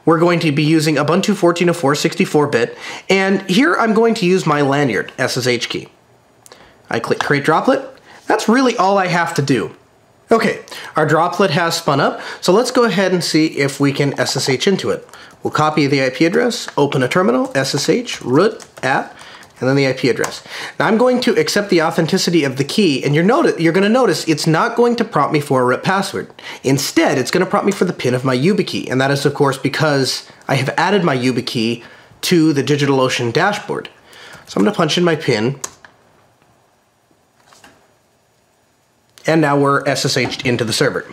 We're going to be using Ubuntu 14.04 64-bit, and here I'm going to use my lanyard SSH key. I click Create Droplet. That's really all I have to do. Okay, our droplet has spun up, so let's go ahead and see if we can SSH into it. We'll copy the IP address, open a terminal, SSH, root, at, and then the IP address. Now I'm going to accept the authenticity of the key, and you're going to notice it's not going to prompt me for a root password. Instead, it's going to prompt me for the PIN of my YubiKey, and that is, of course, because I have added my YubiKey to the DigitalOcean dashboard. So I'm going to punch in my PIN, and now we're SSH'd into the server.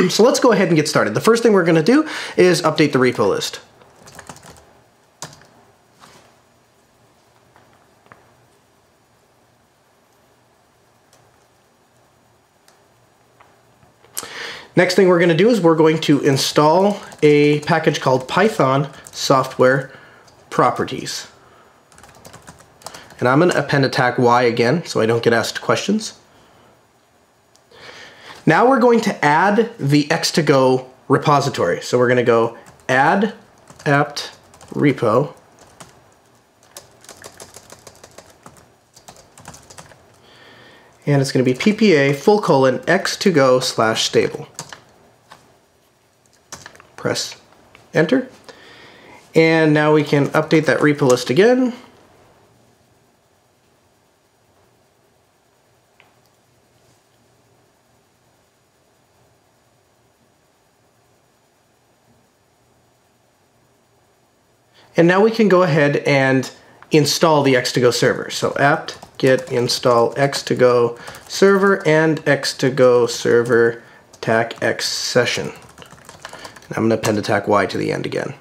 So let's go ahead and get started. The first thing we're going to do is update the repo list. Next thing we're going to do is we're going to install a package called Python Software Properties. And I'm going to append a tag Y again so I don't get asked questions. Now we're going to add the X2Go repository. So we're going to go add apt repo. And it's going to be PPA X2Go/stable. Press enter. And now we can update that repo list again. And now we can go ahead and install the X2Go server. So apt get install X2Go server and X2Go server tac x session. And I'm going to append a tac Y to the end again.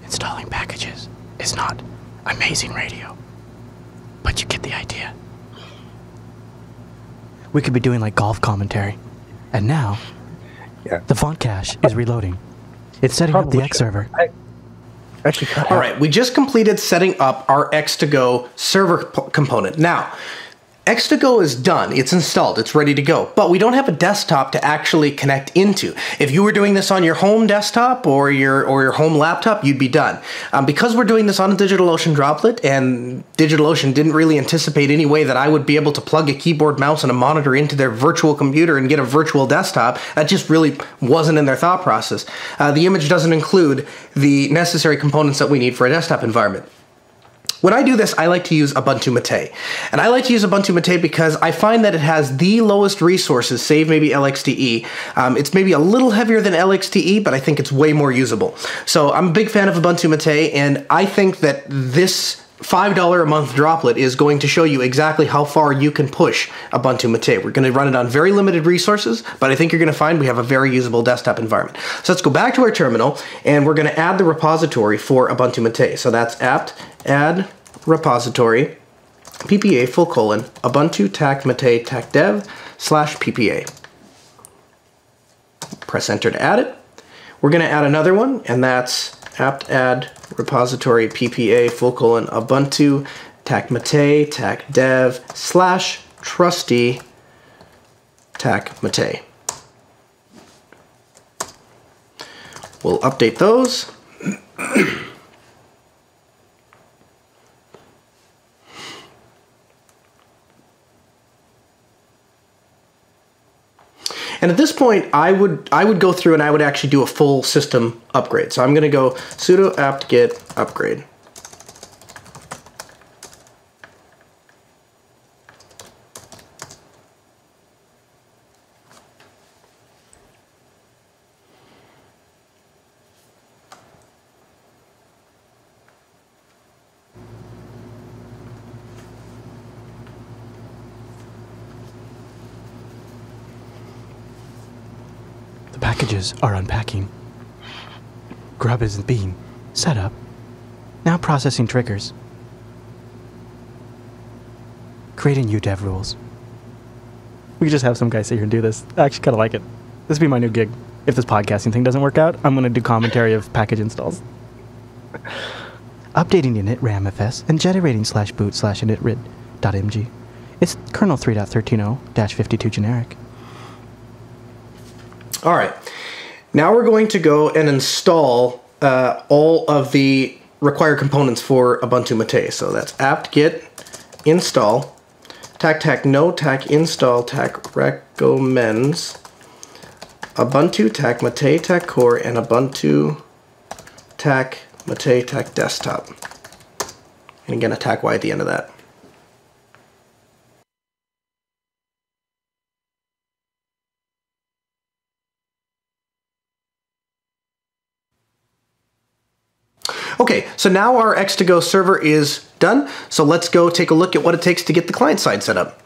Installing packages is not amazing radio, but you get the idea. We could be doing like golf commentary. And now, the font cache is reloading. It's setting up the X server. All right, we just completed setting up our X2Go server component. Now, X2Go is done. It's installed. It's ready to go. But we don't have a desktop to actually connect into. If you were doing this on your home desktop or your home laptop, you'd be done. Because we're doing this on a DigitalOcean droplet, and DigitalOcean didn't really anticipate any way that I would be able to plug a keyboard, mouse, and a monitor into their virtual computer and get a virtual desktop, that just really wasn't in their thought process. The image doesn't include the necessary components that we need for a desktop environment. When I do this, I like to use Ubuntu Mate. And I like to use Ubuntu Mate because I find that it has the lowest resources, save maybe LXDE. It's maybe a little heavier than LXDE, but I think it's way more usable. So I'm a big fan of Ubuntu Mate, and I think that this $5 a month droplet is going to show you exactly how far you can push Ubuntu Mate. We're going to run it on very limited resources, but I think you're going to find we have a very usable desktop environment. So let's go back to our terminal, and we're going to add the repository for Ubuntu Mate. So that's apt add repository ppa ubuntu tac mate tac dev /ppa. Press enter to add it. We're going to add another one, and that's apt add repository ppa ubuntu tac mate tac dev /trusty tac mate. We'll update those. And at this point, I would go through and I would actually do a full system upgrade. So I'm going to go sudo apt-get upgrade. The packages are unpacking. Grub is being set up. Now processing triggers. Creating udev rules. We could just have some guy sit here and do this. I actually kind of like it. This would be my new gig. If this podcasting thing doesn't work out, I'm going to do commentary of package installs. Updating init ramfs and generating /boot /initrid.mg. It's kernel 3.13.0-52 generic. All right, now we're going to go and install all of the required components for Ubuntu Mate. So that's apt-get install tac no tac install tac recommends Ubuntu tac mate tac core and Ubuntu tac mate tac desktop. And again, a tac y at the end of that. Okay, so now our X2Go server is done, so let's go take a look at what it takes to get the client side set up.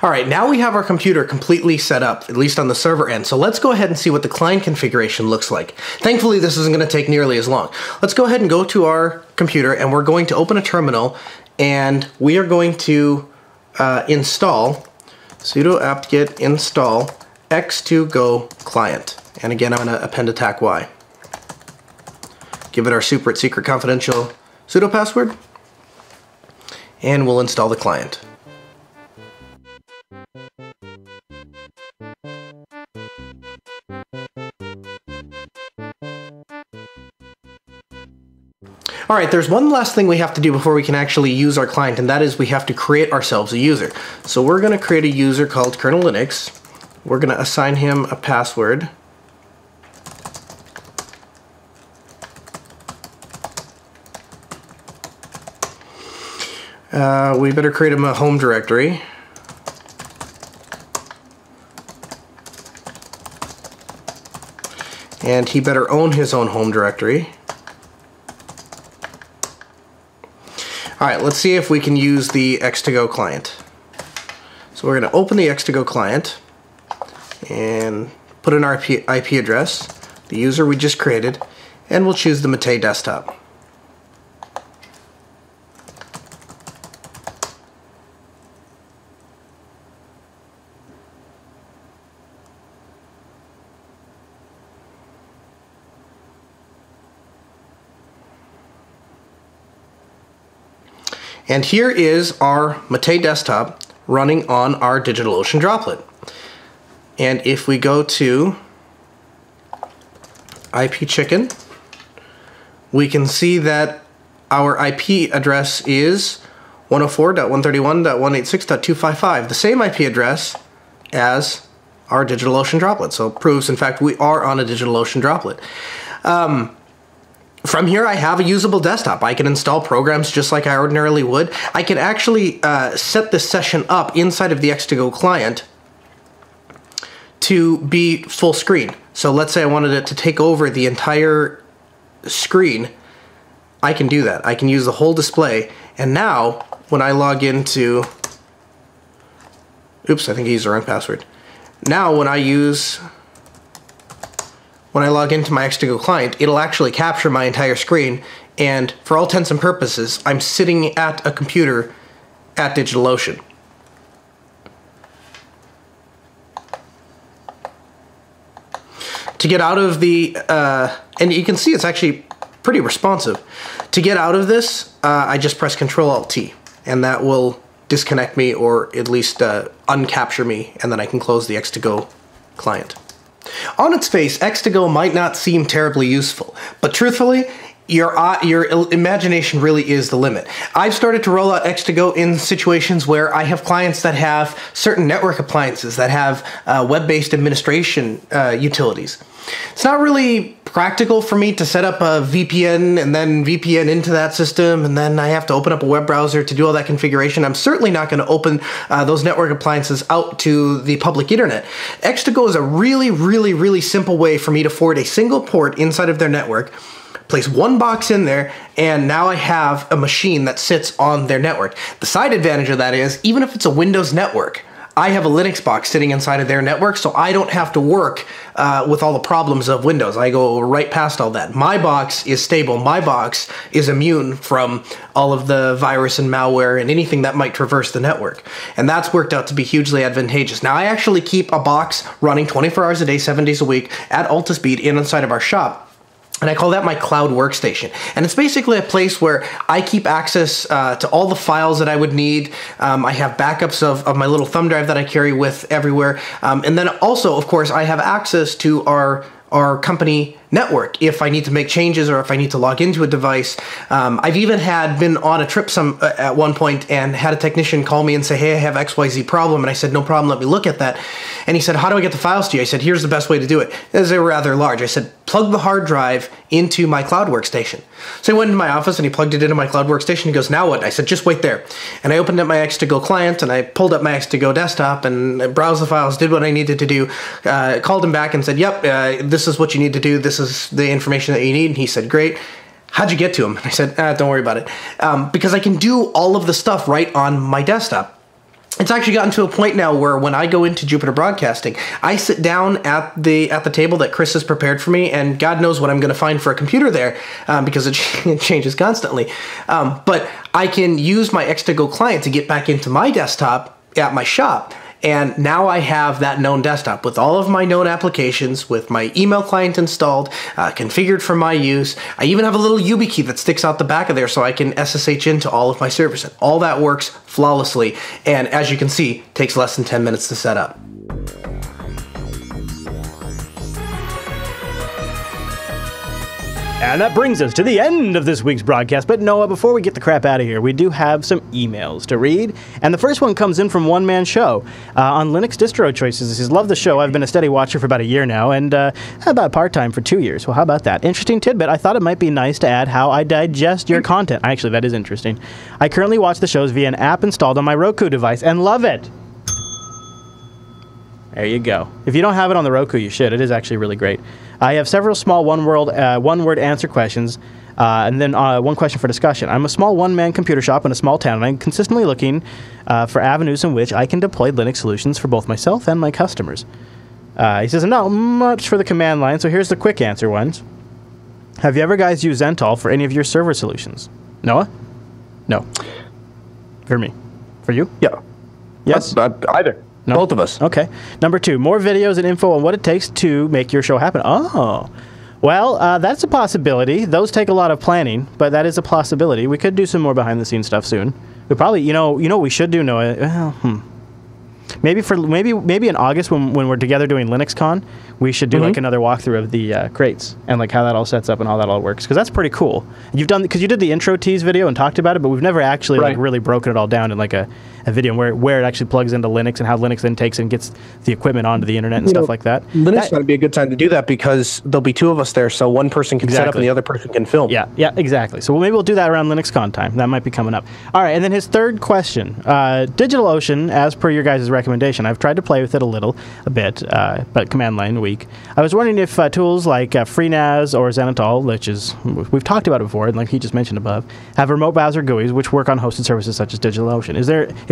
All right, now we have our computer completely set up, at least on the server end, so let's go ahead and see what the client configuration looks like. Thankfully, this isn't going to take nearly as long. Let's go ahead and go to our computer, and we're going to open a terminal, and we are going to install sudo apt-get install X2Go client. And again, I'm going to append a tac y. Give it our secret confidential sudo password, and we'll install the client. All right, there's one last thing we have to do before we can actually use our client, and that is we have to create ourselves a user. So we're going to create a user called Kernel Linux. We're going to assign him a password. We better create him a home directory. And he better own his own home directory. Alright, let's see if we can use the X2Go client. So we're going to open the X2Go client and put in our IP address, the user we just created, and we'll choose the Mate desktop. And here is our Mate desktop running on our DigitalOcean droplet. And if we go to IP chicken, we can see that our IP address is 104.131.186.255, the same IP address as our DigitalOcean droplet. So it proves, in fact, we are on a DigitalOcean droplet. From here, I have a usable desktop. I can install programs just like I ordinarily would. I can actually set this session up inside of the X2Go client to be full screen. So let's say I wanted it to take over the entire screen. I can do that. I can use the whole display. And now, when I log into... Oops, I think I used the wrong password. Now, when I log into my X2Go client, it'll actually capture my entire screen, and for all intents and purposes, I'm sitting at a computer at DigitalOcean. To get out of the, and you can see it's actually pretty responsive. To get out of this, I just press Ctrl-Alt-T, and that will disconnect me, or at least uncapture me, and then I can close the X2Go client. On its face, X2Go might not seem terribly useful, but truthfully, your imagination really is the limit. I've started to roll out X2Go in situations where I have clients that have certain network appliances that have web-based administration utilities. It's not really practical for me to set up a VPN and then VPN into that system, and then I have to open up a web browser to do all that configuration. I'm certainly not going to open those network appliances out to the public internet. X2Go is a really, really, really simple way for me to forward a single port inside of their network, place one box in there, and now I have a machine that sits on their network. The side advantage of that is, even if it's a Windows network, I have a Linux box sitting inside of their network, so I don't have to work with all the problems of Windows. I go right past all that. My box is stable. My box is immune from all of the virus and malware and anything that might traverse the network. And that's worked out to be hugely advantageous. Now, I actually keep a box running 24 hours a day, 7 days a week at Ultra Speed inside of our shop. And I call that my cloud workstation. And it's basically a place where I keep access to all the files that I would need. I have backups of my little thumb drive that I carry with everywhere. And then also, of course, I have access to our company network if I need to make changes or if I need to log into a device. I've even been on a trip at one point and had a technician call me and say, hey, I have XYZ problem. And I said, no problem, let me look at that. And he said, how do I get the files to you? I said, here's the best way to do it. As they were rather large, I said, plug the hard drive into my cloud workstation. So he went into my office and he plugged it into my cloud workstation. He goes, now what? I said, just wait there. And I opened up my X2Go client and I pulled up my X2Go desktop and I browsed the files, did what I needed to do, called him back and said, yep, this is what you need to do. This is the information that you need. And he said, great. How'd you get to him? And I said, don't worry about it. Because I can do all of the stuff right on my desktop. It's actually gotten to a point now where when I go into Jupiter Broadcasting, I sit down at the table that Chris has prepared for me, and God knows what I'm going to find for a computer there because it changes constantly. But I can use my X2Go client to get back into my desktop at my shop. And now I have that known desktop with all of my known applications, with my email client installed, configured for my use. I even have a little YubiKey that sticks out the back of there so I can SSH into all of my servers. And all that works flawlessly, and as you can see, takes less than 10 minutes to set up. And that brings us to the end of this week's broadcast. But Noah, before we get the crap out of here, we do have some emails to read. And the first one comes in from One Man Show on Linux distro choices. He says, love the show. I've been a steady watcher for about a year now, and about part-time for 2 years. Well, how about that? Interesting tidbit. I thought it might be nice to add how I digest your content. Actually, that is interesting. I currently watch the shows via an app installed on my Roku device and love it. There you go. If you don't have it on the Roku, you should. It is actually really great. I have several small one-word answer questions, and then one question for discussion. I'm a small one-man computer shop in a small town, and I'm consistently looking for avenues in which I can deploy Linux solutions for both myself and my customers. He says, not much for the command line, so here's the quick answer ones. Have you ever guys used Xentol for any of your server solutions? Noah? No. For me. For you? Yeah. Yes? Either. No? Both of us. Okay. Number 2, more videos and info on what it takes to make your show happen. Oh. Well, that's a possibility. Those take a lot of planning, but that is a possibility. We could do some more behind-the-scenes stuff soon. We probably, you know what we should do, Noah? Well, maybe in August when we're together doing LinuxCon, we should do like another walkthrough of the crates and like how that all sets up and how that all works, because that's pretty cool. Because you did the intro tease video and talked about it, but we've never actually like really broken it all down in like a video where it actually plugs into Linux and how Linux then takes and gets the equipment onto the internet and stuff like that. Linux might be a good time to do that because there'll be 2 of us there, so one person can set up and the other person can film. Yeah, exactly. So maybe we'll do that around LinuxCon time. That might be coming up. All right, and then his third question. DigitalOcean, as per your guys' recommendation, I've tried to play with it a bit, but command line weak. I was wondering if tools like FreeNAS or Xenotol, which is, we've talked about it before, and like he just mentioned above, have remote browser GUIs which work on hosted services such as DigitalOcean.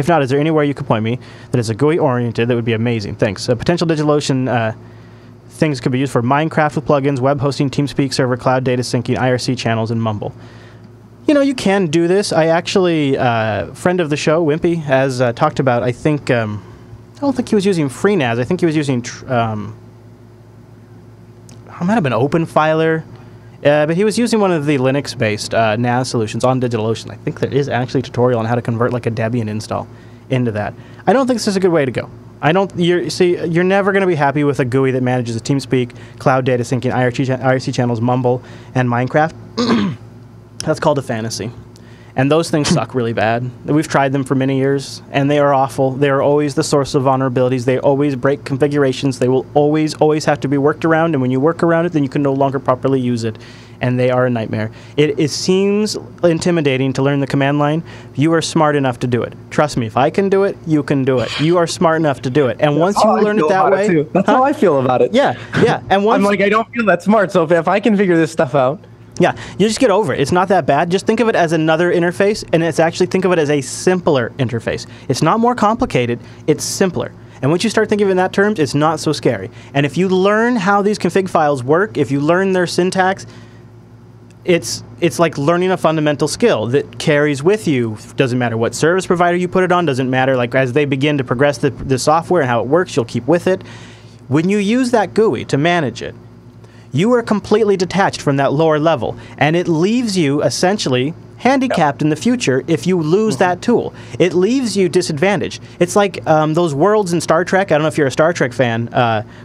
If not, is there anywhere you could point me that is a GUI-oriented that would be amazing? Thanks. Potential DigitalOcean things could be used for Minecraft with plugins, web hosting, TeamSpeak server, cloud data syncing, IRC channels, and Mumble. You know, you can do this. I actually, friend of the show, Wimpy, has talked about, I think, I don't think he was using FreeNAS. I think he was using, it might have been OpenFiler. But he was using one of the Linux-based NAS solutions on DigitalOcean. I think there is actually a tutorial on how to convert like a Debian install into that. I don't think this is a good way to go. You're never going to be happy with a GUI that manages a TeamSpeak, cloud data syncing, IRC channels, Mumble, and Minecraft. That's called a fantasy. And those things suck really bad. We've tried them for many years, and they are awful. They are always the source of vulnerabilities. They always break configurations. They will always have to be worked around, and when you work around it, then you can no longer properly use it, and they are a nightmare. It seems intimidating to learn the command line. You are smart enough to do it. Trust me, if I can do it, you can do it. You are smart enough to do it. And once you learn it that way... That's how I feel about it. Yeah. And once, I'm like, I don't feel that smart, so if I can figure this stuff out... Yeah, you just get over it. It's not that bad. Just think of it as another interface, and think of it as a simpler interface. It's not more complicated, it's simpler. And once you start thinking of it in that terms, it's not so scary. And if you learn how these config files work, if you learn their syntax, it's like learning a fundamental skill that carries with you. Doesn't matter what service provider you put it on, doesn't matter, like as they begin to progress the software and how it works, you'll keep with it. When you use that GUI to manage it, you are completely detached from that lower level, and it leaves you essentially handicapped in the future if you lose that tool. It leaves you disadvantaged. It's like those worlds in Star Trek. I don't know if you're a Star Trek fan,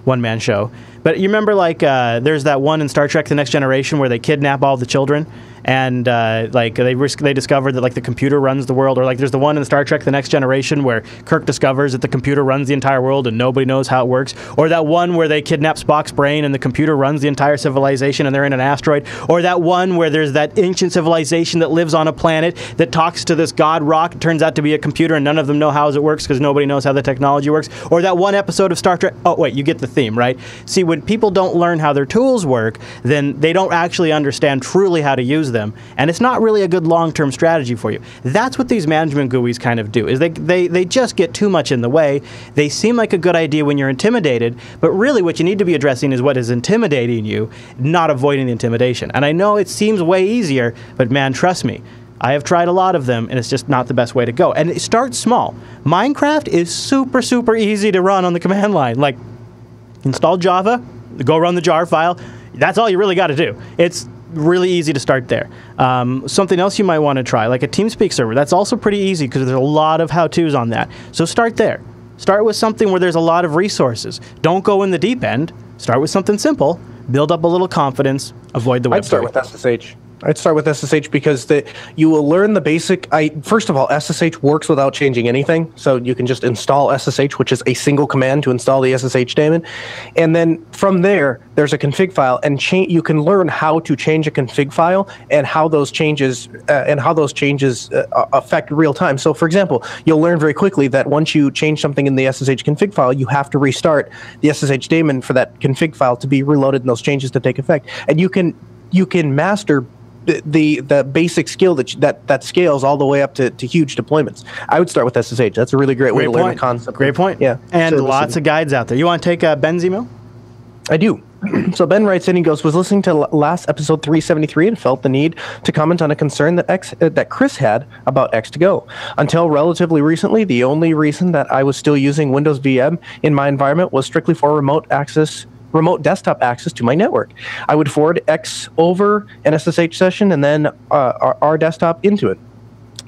one-man show, but you remember like there's that one in Star Trek: The Next Generation where they kidnap all the children, and like they discover that like the computer runs the world, or like there's the one in Star Trek: The Next Generation where Kirk discovers that the computer runs the entire world and nobody knows how it works, or that one where they kidnap Spock's brain and the computer runs the entire civilization and they're in an asteroid, or that one where there's that ancient civilization that lives on a planet that talks to this god rock. It turns out to be a computer and none of them know how it works because nobody knows how the technology works. Or that one episode of Star Trek. Oh wait, you get the theme, right? See, when people don't learn how their tools work, then they don't actually understand truly how to use them, and it's not really a good long-term strategy for you. That's what these management GUIs kind of do, is they just get too much in the way. They seem like a good idea when you're intimidated, but really what you need to be addressing is what is intimidating you, not avoiding the intimidation. And I know it seems way easier, but man, trust me, I have tried a lot of them, and it's just not the best way to go. And start small. Minecraft is super, super easy to run on the command line. Like, install Java, go run the jar file. That's all you really got to do. It's really easy to start there. Something else you might want to try, like a TeamSpeak server. That's also pretty easy because there's a lot of how-tos on that. So start there. Start with something where there's a lot of resources. Don't go in the deep end. Start with something simple. build up a little confidence, avoid the web I'd start GUI. with SSH. I'd start with SSH because you will learn the basic. First of all, SSH works without changing anything, so you can just install SSH, which is a single command to install the SSH daemon, and then from there, there's a config file, and you can learn how to change a config file and how those changes affect real time. So, for example, you'll learn very quickly that once you change something in the SSH config file, you have to restart the SSH daemon for that config file to be reloaded and those changes to take effect, and you can master the basic skill that scales all the way up to huge deployments. I would start with SSH. That's a really great way to learn the concept. Great point. Yeah. And lots of guides out there. You want to take Ben's email? I do. So Ben writes in, he goes, was listening to last episode 373 and felt the need to comment on a concern that Chris had about X2Go. Until relatively recently, the only reason that I was still using Windows VM in my environment was strictly for remote desktop access to my network. I would forward X over an SSH session and then our desktop into it.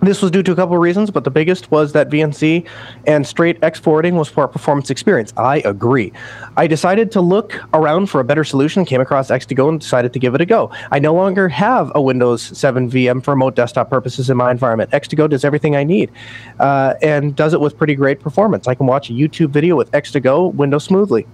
This was due to a couple of reasons, but the biggest was that VNC and straight X forwarding was poor performance experience. I agree. I decided to look around for a better solution, came across X2Go, and decided to give it a go. I no longer have a Windows 7 VM for remote desktop purposes in my environment. X2Go does everything I need and does it with pretty great performance. I can watch a YouTube video with X2Go window smoothly.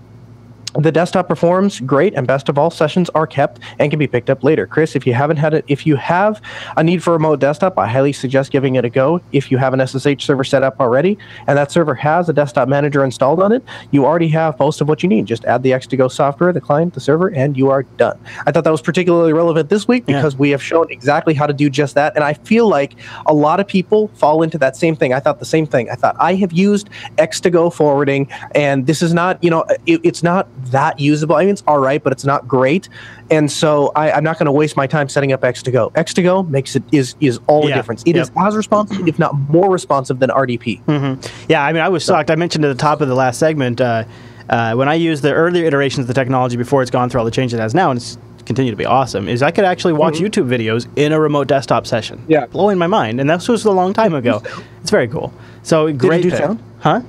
The desktop performs great, and best of all, sessions are kept and can be picked up later. Chris, if you have a need for a remote desktop, I highly suggest giving it a go. If you have an SSH server set up already, and that server has a desktop manager installed on it, you already have most of what you need. Just add the X2Go software, the client, the server, and you are done. I thought that was particularly relevant this week because we have shown exactly how to do just that, and I feel like a lot of people fall into that same thing. I thought the same thing. I thought I have used X2Go forwarding, and this is not, it's not that usable. I mean, it's all right, but it's not great. And so I'm not going to waste my time setting up X2Go. X2Go makes is all the difference. It is as responsive, if not more responsive than RDP. Mm-hmm. Yeah, I mean, I was shocked. I mentioned at the top of the last segment when I used the earlier iterations of the technology before it's gone through all the changes it has now, and it's continued to be awesome, is I could actually watch YouTube videos in a remote desktop session. Yeah. Blowing my mind. And that was a long time ago. It's very cool. So great. Did it do sound? Huh?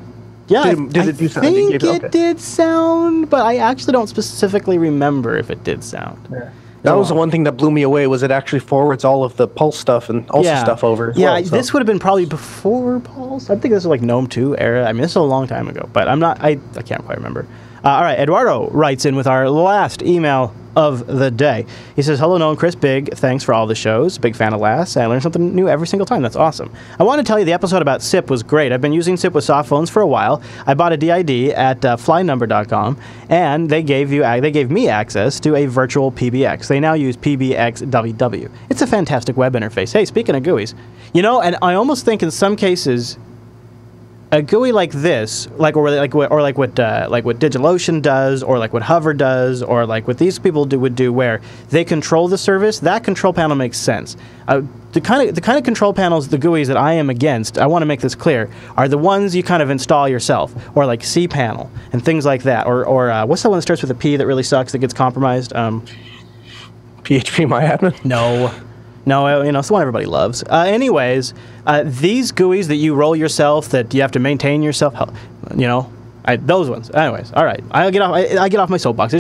Yeah, did it do sound? I think it did sound, but I actually don't specifically remember if it did sound. Yeah. That was the one thing that blew me away, was it actually forwards all of the Pulse stuff and also stuff over as well. This would have been probably before Pulse. I think this was like GNOME 2 era. I mean, this is a long time ago, but I can't quite remember. All right, Eduardo writes in with our last email of the day. He says, hello, Noah and Chris. Big thanks for all the shows. Big fan of last. I learn something new every single time. That's awesome. I want to tell you the episode about SIP was great. I've been using SIP with soft phones for a while. I bought a DID at flynumber.com, and they gave me access to a virtual PBX. They now use PBXWW. It's a fantastic web interface. Hey, speaking of GUIs, and I almost think in some cases, a GUI like this, like what DigitalOcean does, or like what Hover does, or like what these people would do, where they control the service, that control panel makes sense. The kind of control panels, the GUIs that I am against, I want to make this clear, are the ones you kind of install yourself, or like cPanel and things like that, or what's the one that starts with a P that really sucks that gets compromised? PHPMyAdmin? No, it's the one everybody loves. Anyways, these GUIs that you roll yourself, that you have to maintain yourself, those ones. Anyways, all right. I get off my soapbox. I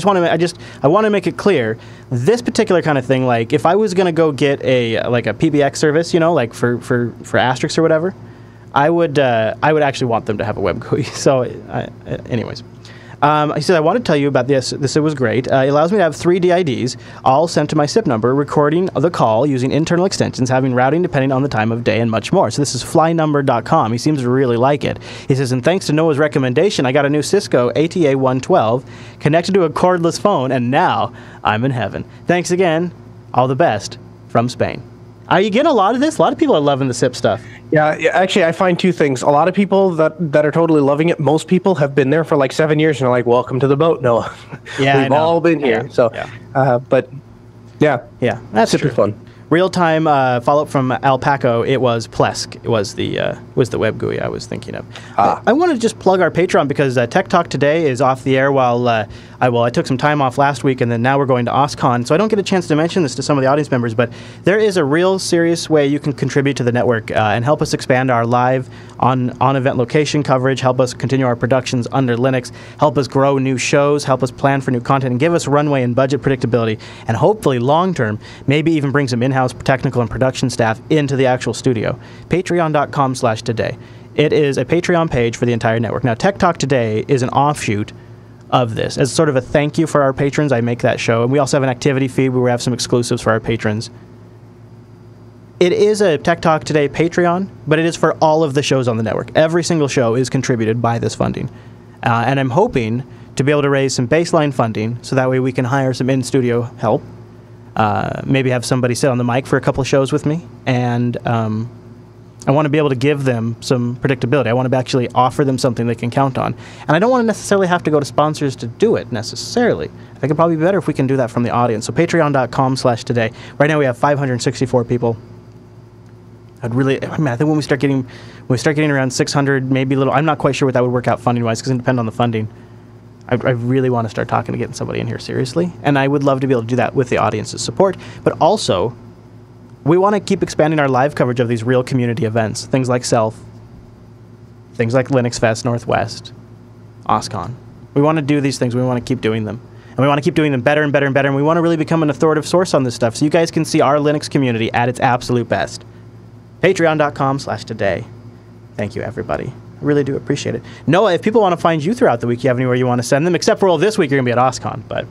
want to make it clear. This particular kind of thing, like if I was gonna go get a PBX service, like for Asterisk or whatever, I would actually want them to have a web GUI. So, anyways. He said, I want to tell you about this. It was great. It allows me to have 3 DIDs, all sent to my SIP number, recording the call using internal extensions, having routing depending on the time of day, and much more. So this is flynumber.com. He seems to really like it. He says, and thanks to Noah's recommendation, I got a new Cisco ATA112 connected to a cordless phone, and now I'm in heaven. Thanks again. All the best from Spain. Are you getting a lot of this? A lot of people are loving the SIP stuff. Yeah, actually, I find 2 things. A lot of people that are totally loving it. Most people have been there for like 7 years and are like, welcome to the boat, Noah. Yeah, We've all been here. Yeah. So, but yeah, that's super true. fun. Real-time follow-up from Alpaco, it was Plesk. It was the web GUI I was thinking of. I want to just plug our Patreon because Tech Talk Today is off the air while I took some time off last week, and then now we're going to OSCON, so I don't get a chance to mention this to some of the audience members, but there is a real serious way you can contribute to the network and help us expand our live on-event location coverage, help us continue our productions under Linux, help us grow new shows, help us plan for new content, and give us runway and budget predictability, and hopefully long-term, maybe even bring some in-house technical and production staff into the actual studio. Patreon.com/today. It is a Patreon page for the entire network. Now, Tech Talk Today is an offshoot of this. As sort of a thank you for our patrons, I make that show. And we also have an activity feed where we have some exclusives for our patrons. It is a Tech Talk Today Patreon, but it is for all of the shows on the network. Every single show is contributed by this funding. And I'm hoping to be able to raise some baseline funding so that way we can hire some in-studio help. Maybe have somebody sit on the mic for a couple of shows with me. And I want to be able to give them some predictability. I want to actually offer them something they can count on. And I don't want to necessarily have to go to sponsors to do it necessarily. I think it'd probably be better if we can do that from the audience. So patreon.com/today. Right now we have 564 people. I think when we start getting around 600, maybe a little, I'm not quite sure what that would work out funding-wise because it depends on the funding. I really want to start talking to getting somebody in here seriously. And I would love to be able to do that with the audience's support. But also, we want to keep expanding our live coverage of these real community events. Things like Self, things like Linux Fest Northwest, OSCON. We want to do these things. We want to keep doing them. And we want to keep doing them better and better and better. And we want to really become an authoritative source on this stuff so you guys can see our Linux community at its absolute best. Patreon.com/today. Thank you, everybody. I really do appreciate it. Noah, if people want to find you throughout the week, you have anywhere you want to send them? Except for, well, this week you're going to be at OSCON, but...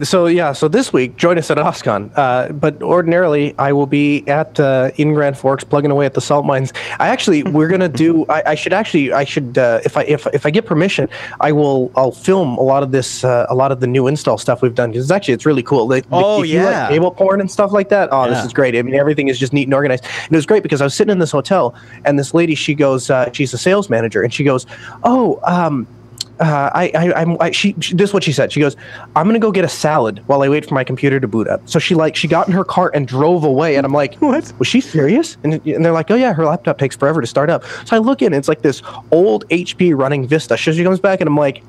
So this week, join us at OSCON. But ordinarily, I will be at in Grand Forks, plugging away at the salt mines. We're going to do... I should if I get permission, I'll film a lot of this, a lot of the new install stuff we've done, because it's really cool. If you like cable porn and stuff like that, this is great. I mean, everything is just neat and organized. And it was great because I was sitting in this hotel, and this lady, she goes, she's a sales manager, and she goes, this is what she said. She goes, I'm gonna go get a salad while I wait for my computer to boot up. So she got in her car and drove away, and I'm like, what? Was she serious? And they're like, oh yeah, her laptop takes forever to start up. So I look in, and it's like this old HP running Vista. So she comes back, and I'm like,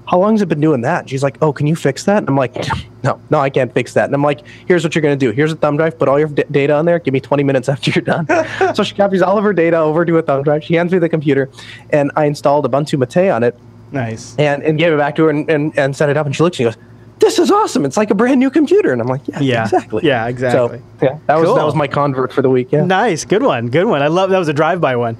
how long has it been doing that? And she's like, oh, can you fix that? And I'm like, no, I can't fix that. And I'm like, here's what you're going to do. Here's a thumb drive. Put all your data on there. Give me 20 minutes after you're done. So she copies all of her data over to a thumb drive. She hands me the computer, and I installed Ubuntu Mate on it. Nice. And gave it back to her and set it up. And she looks and she goes, this is awesome. It's like a brand new computer. And I'm like, yeah, exactly. Yeah, exactly. So, yeah, that was my convert for the week. Yeah. Nice. Good one. I love that. Was a drive-by one.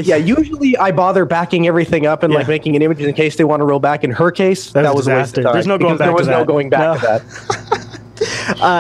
Usually I bother backing everything up and making an image in case they want to roll back. In her case, that was a waste of time. There's no going back to that. There was no going back to that.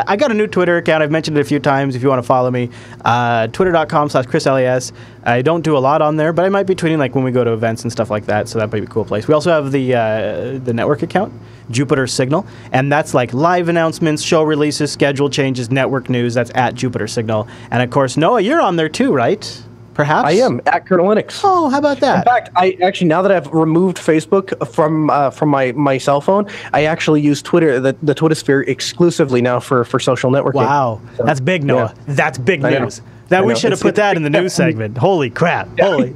I got a new Twitter account. I've mentioned it a few times if you want to follow me. Twitter.com/ChrisLAS. I don't do a lot on there, but I might be tweeting like when we go to events and stuff like that, so that might be a cool place. We also have the network account, Jupiter Signal, and that's like live announcements, show releases, schedule changes, network news. That's at Jupiter Signal. And of course, Noah, you're on there too, right? Perhaps? I am, at Kernel Linux. Oh, how about that? In fact, I actually, now that I've removed Facebook from my cell phone, I actually use Twitter, the Twittersphere, exclusively now for social networking. Wow. So, that's big, Noah. Yeah. That's big news. We should have put that in the news segment. Holy crap. Yeah. Holy.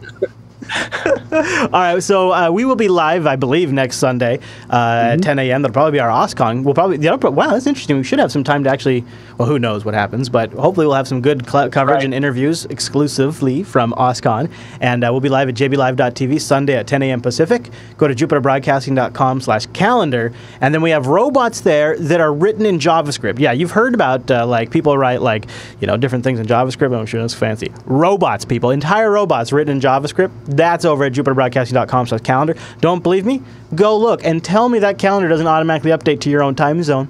All right, so we will be live, I believe, next Sunday at 10 a.m. That'll probably be our OSCON. Wow, that's interesting. We should have some time to actually, well, who knows what happens, but hopefully we'll have some good coverage and interviews exclusively from OSCON. And we'll be live at jblive.tv Sunday at 10 a.m. Pacific. Go to jupiterbroadcasting.com/calendar, and then we have robots there that are written in JavaScript. Yeah, you've heard about like people write like different things in JavaScript. I'm sure that's fancy. Robots, people, entire robots written in JavaScript. That's over at jupiterbroadcasting.com/calendar. Don't believe me? Go look and tell me that calendar doesn't automatically update to your own time zone.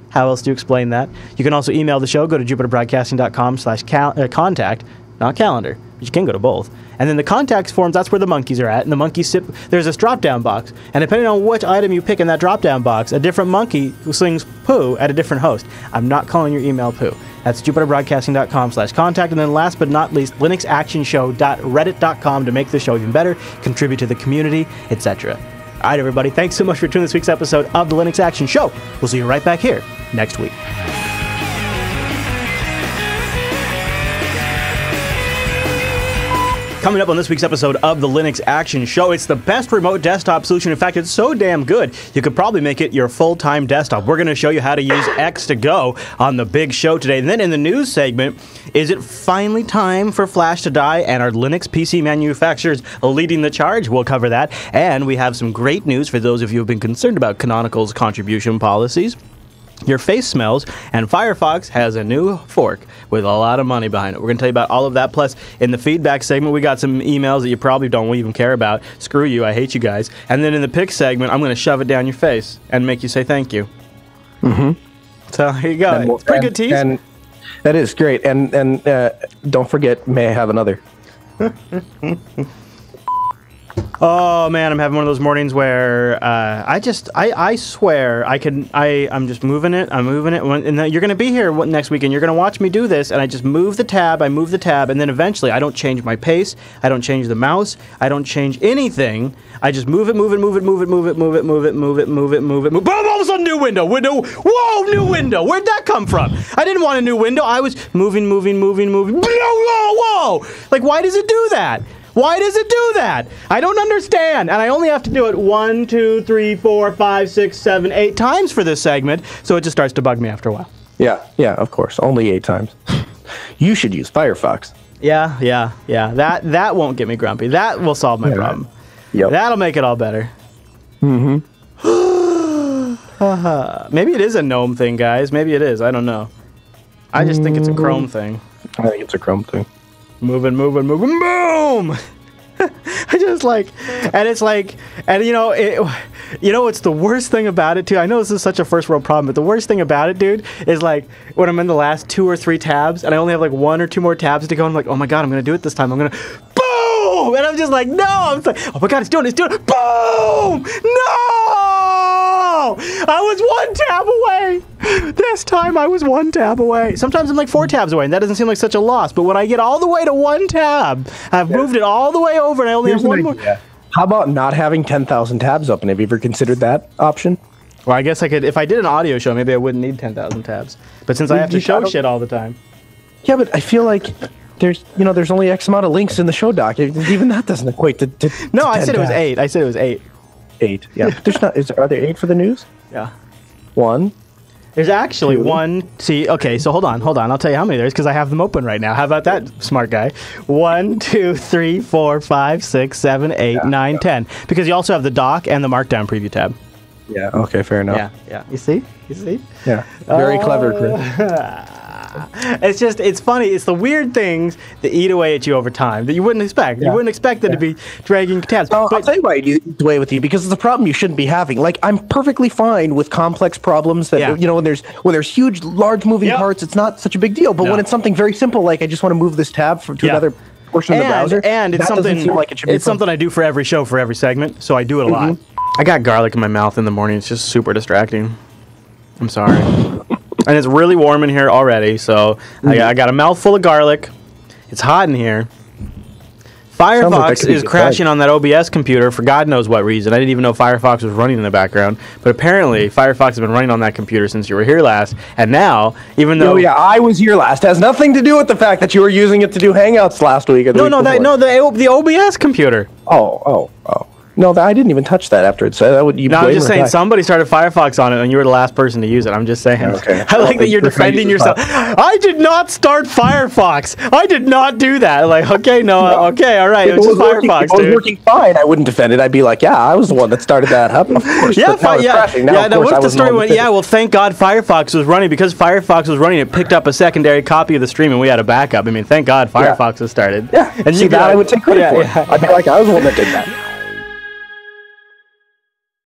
How else do you explain that? You can also email the show. Go to jupiterbroadcasting.com/contact, not calendar. But you can go to both. And then the contacts forms, that's where the monkeys are at. And the monkeys sit, there's this drop-down box. And depending on which item you pick in that drop-down box, a different monkey slings poo at a different host. I'm not calling your email poo. That's jupiterbroadcasting.com/contact. And then last but not least, linuxactionshow.reddit.com to make the show even better, contribute to the community, etc. All right, everybody. Thanks so much for tuning this week's episode of the Linux Action Show. We'll see you right back here next week. Coming up on this week's episode of the Linux Action Show, it's the best remote desktop solution. In fact, it's so damn good, you could probably make it your full-time desktop. We're going to show you how to use X2Go on the big show today. And then in the news segment, is it finally time for Flash to die? And are Linux PC manufacturers leading the charge? We'll cover that. And we have some great news for those of you who have been concerned about Canonical's contribution policies. Your face smells, and Firefox has a new fork with a lot of money behind it. We're going to tell you about all of that. Plus, in the feedback segment, we got some emails that you probably don't even care about. Screw you, I hate you guys. And then in the pick segment, I'm going to shove it down your face and make you say thank you. Mm-hmm. So here you go. It's pretty good tease. And that is great. And don't forget, may I have another? Oh man, I'm having one of those mornings where I swear I'm just moving it, and then you're going to be here next week, and you're going to watch me do this, and I just move the tab, and then eventually I don't change my pace, I don't change the mouse, I don't change anything, I just move it, boom, all of a sudden new window, whoa, new window, where'd that come from? I didn't want a new window, I was moving, whoa, like why does it do that? Why does it do that? I don't understand. And I only have to do it 1, 2, 3, 4, 5, 6, 7, 8 times for this segment, so it just starts to bug me after a while. Yeah, of course. Only 8 times. You should use Firefox. Yeah. That won't get me grumpy. That will solve my problem. Yep. That'll make it all better. Mm-hmm. Maybe it is a GNOME thing, guys. Maybe it is. I don't know. I just think it's a Chrome thing. I think it's a Chrome thing. Moving, boom! I just like, and it's like, and it's the worst thing about it too. I know this is such a first world problem, but the worst thing about it, dude, is like when I'm in the last 2 or 3 tabs, and I only have like 1 or 2 more tabs to go. I'm like, oh my god, I'm gonna do it this time. I'm gonna, boom! And I'm just like, no! I'm like, oh my god, it's doing it! Boom! No! I was 1 tab away. This time I was 1 tab away. Sometimes I'm like 4 tabs away, and that doesn't seem like such a loss. But when I get all the way to 1 tab, I've moved it all the way over, and I only have 1 more. How about not having 10,000 tabs open? Have you ever considered that option? Well, I guess I could. If I did an audio show, maybe I wouldn't need 10,000 tabs. But since I have to show shit all the time. Yeah, but I feel like there's only X amount of links in the show doc. Even that doesn't equate to No, I said it was 8. I said it was 8. 8. Yeah. There's not. Are there 8 for the news? Yeah. 1. There's actually 2. 1. See, okay, so hold on. I'll tell you how many there's because I have them open right now. How about that, smart guy? 1, 2, 3, 4, 5, 6, 7, 8, 9, 10. Because you also have the doc and the Markdown preview tab. Yeah. Okay. Fair enough. Yeah. You see? Yeah. Very clever, Chris. It's funny. It's the weird things that eat away at you over time that you wouldn't expect. Yeah. You wouldn't expect them to be dragging tabs. I'll tell you why it eats away with you, because it's a problem you shouldn't be having. Like, I'm perfectly fine with complex problems that, when there's huge, large moving parts, it's not such a big deal. But when it's something very simple, like I just want to move this tab to another portion of the browser, and it's something like it should be something I do for every show, for every segment, so I do it a lot. I got garlic in my mouth in the morning. It's just super distracting. I'm sorry. And it's really warm in here already, so I got a mouthful of garlic. It's hot in here. Firefox is crashing on that OBS computer for God knows what reason. I didn't even know Firefox was running in the background. But apparently, Firefox has been running on that computer since you were here last. And now, even though... Oh, yeah, I was here last. It has nothing to do with the fact that you were using it to do Hangouts last week. Or the the OBS computer. Oh. No, I didn't even touch that after it said that. I'm just saying somebody started Firefox on it, and you were the last person to use it. I'm just saying. Okay. I like that you're defending yourself. I did not start Firefox. I did not do that. Like, okay, no, okay, all right. It was just Firefox, dude. If it was working fine, I wouldn't defend it. I'd be like, yeah, I was the one that started that up. Of course. What if the story went, well, thank God Firefox was running. Because Firefox was running, it picked up a secondary copy of the stream, and we had a backup. I mean, thank God Firefox was started. Yeah, and I would take credit for it. I'd be like, I was the one that did that.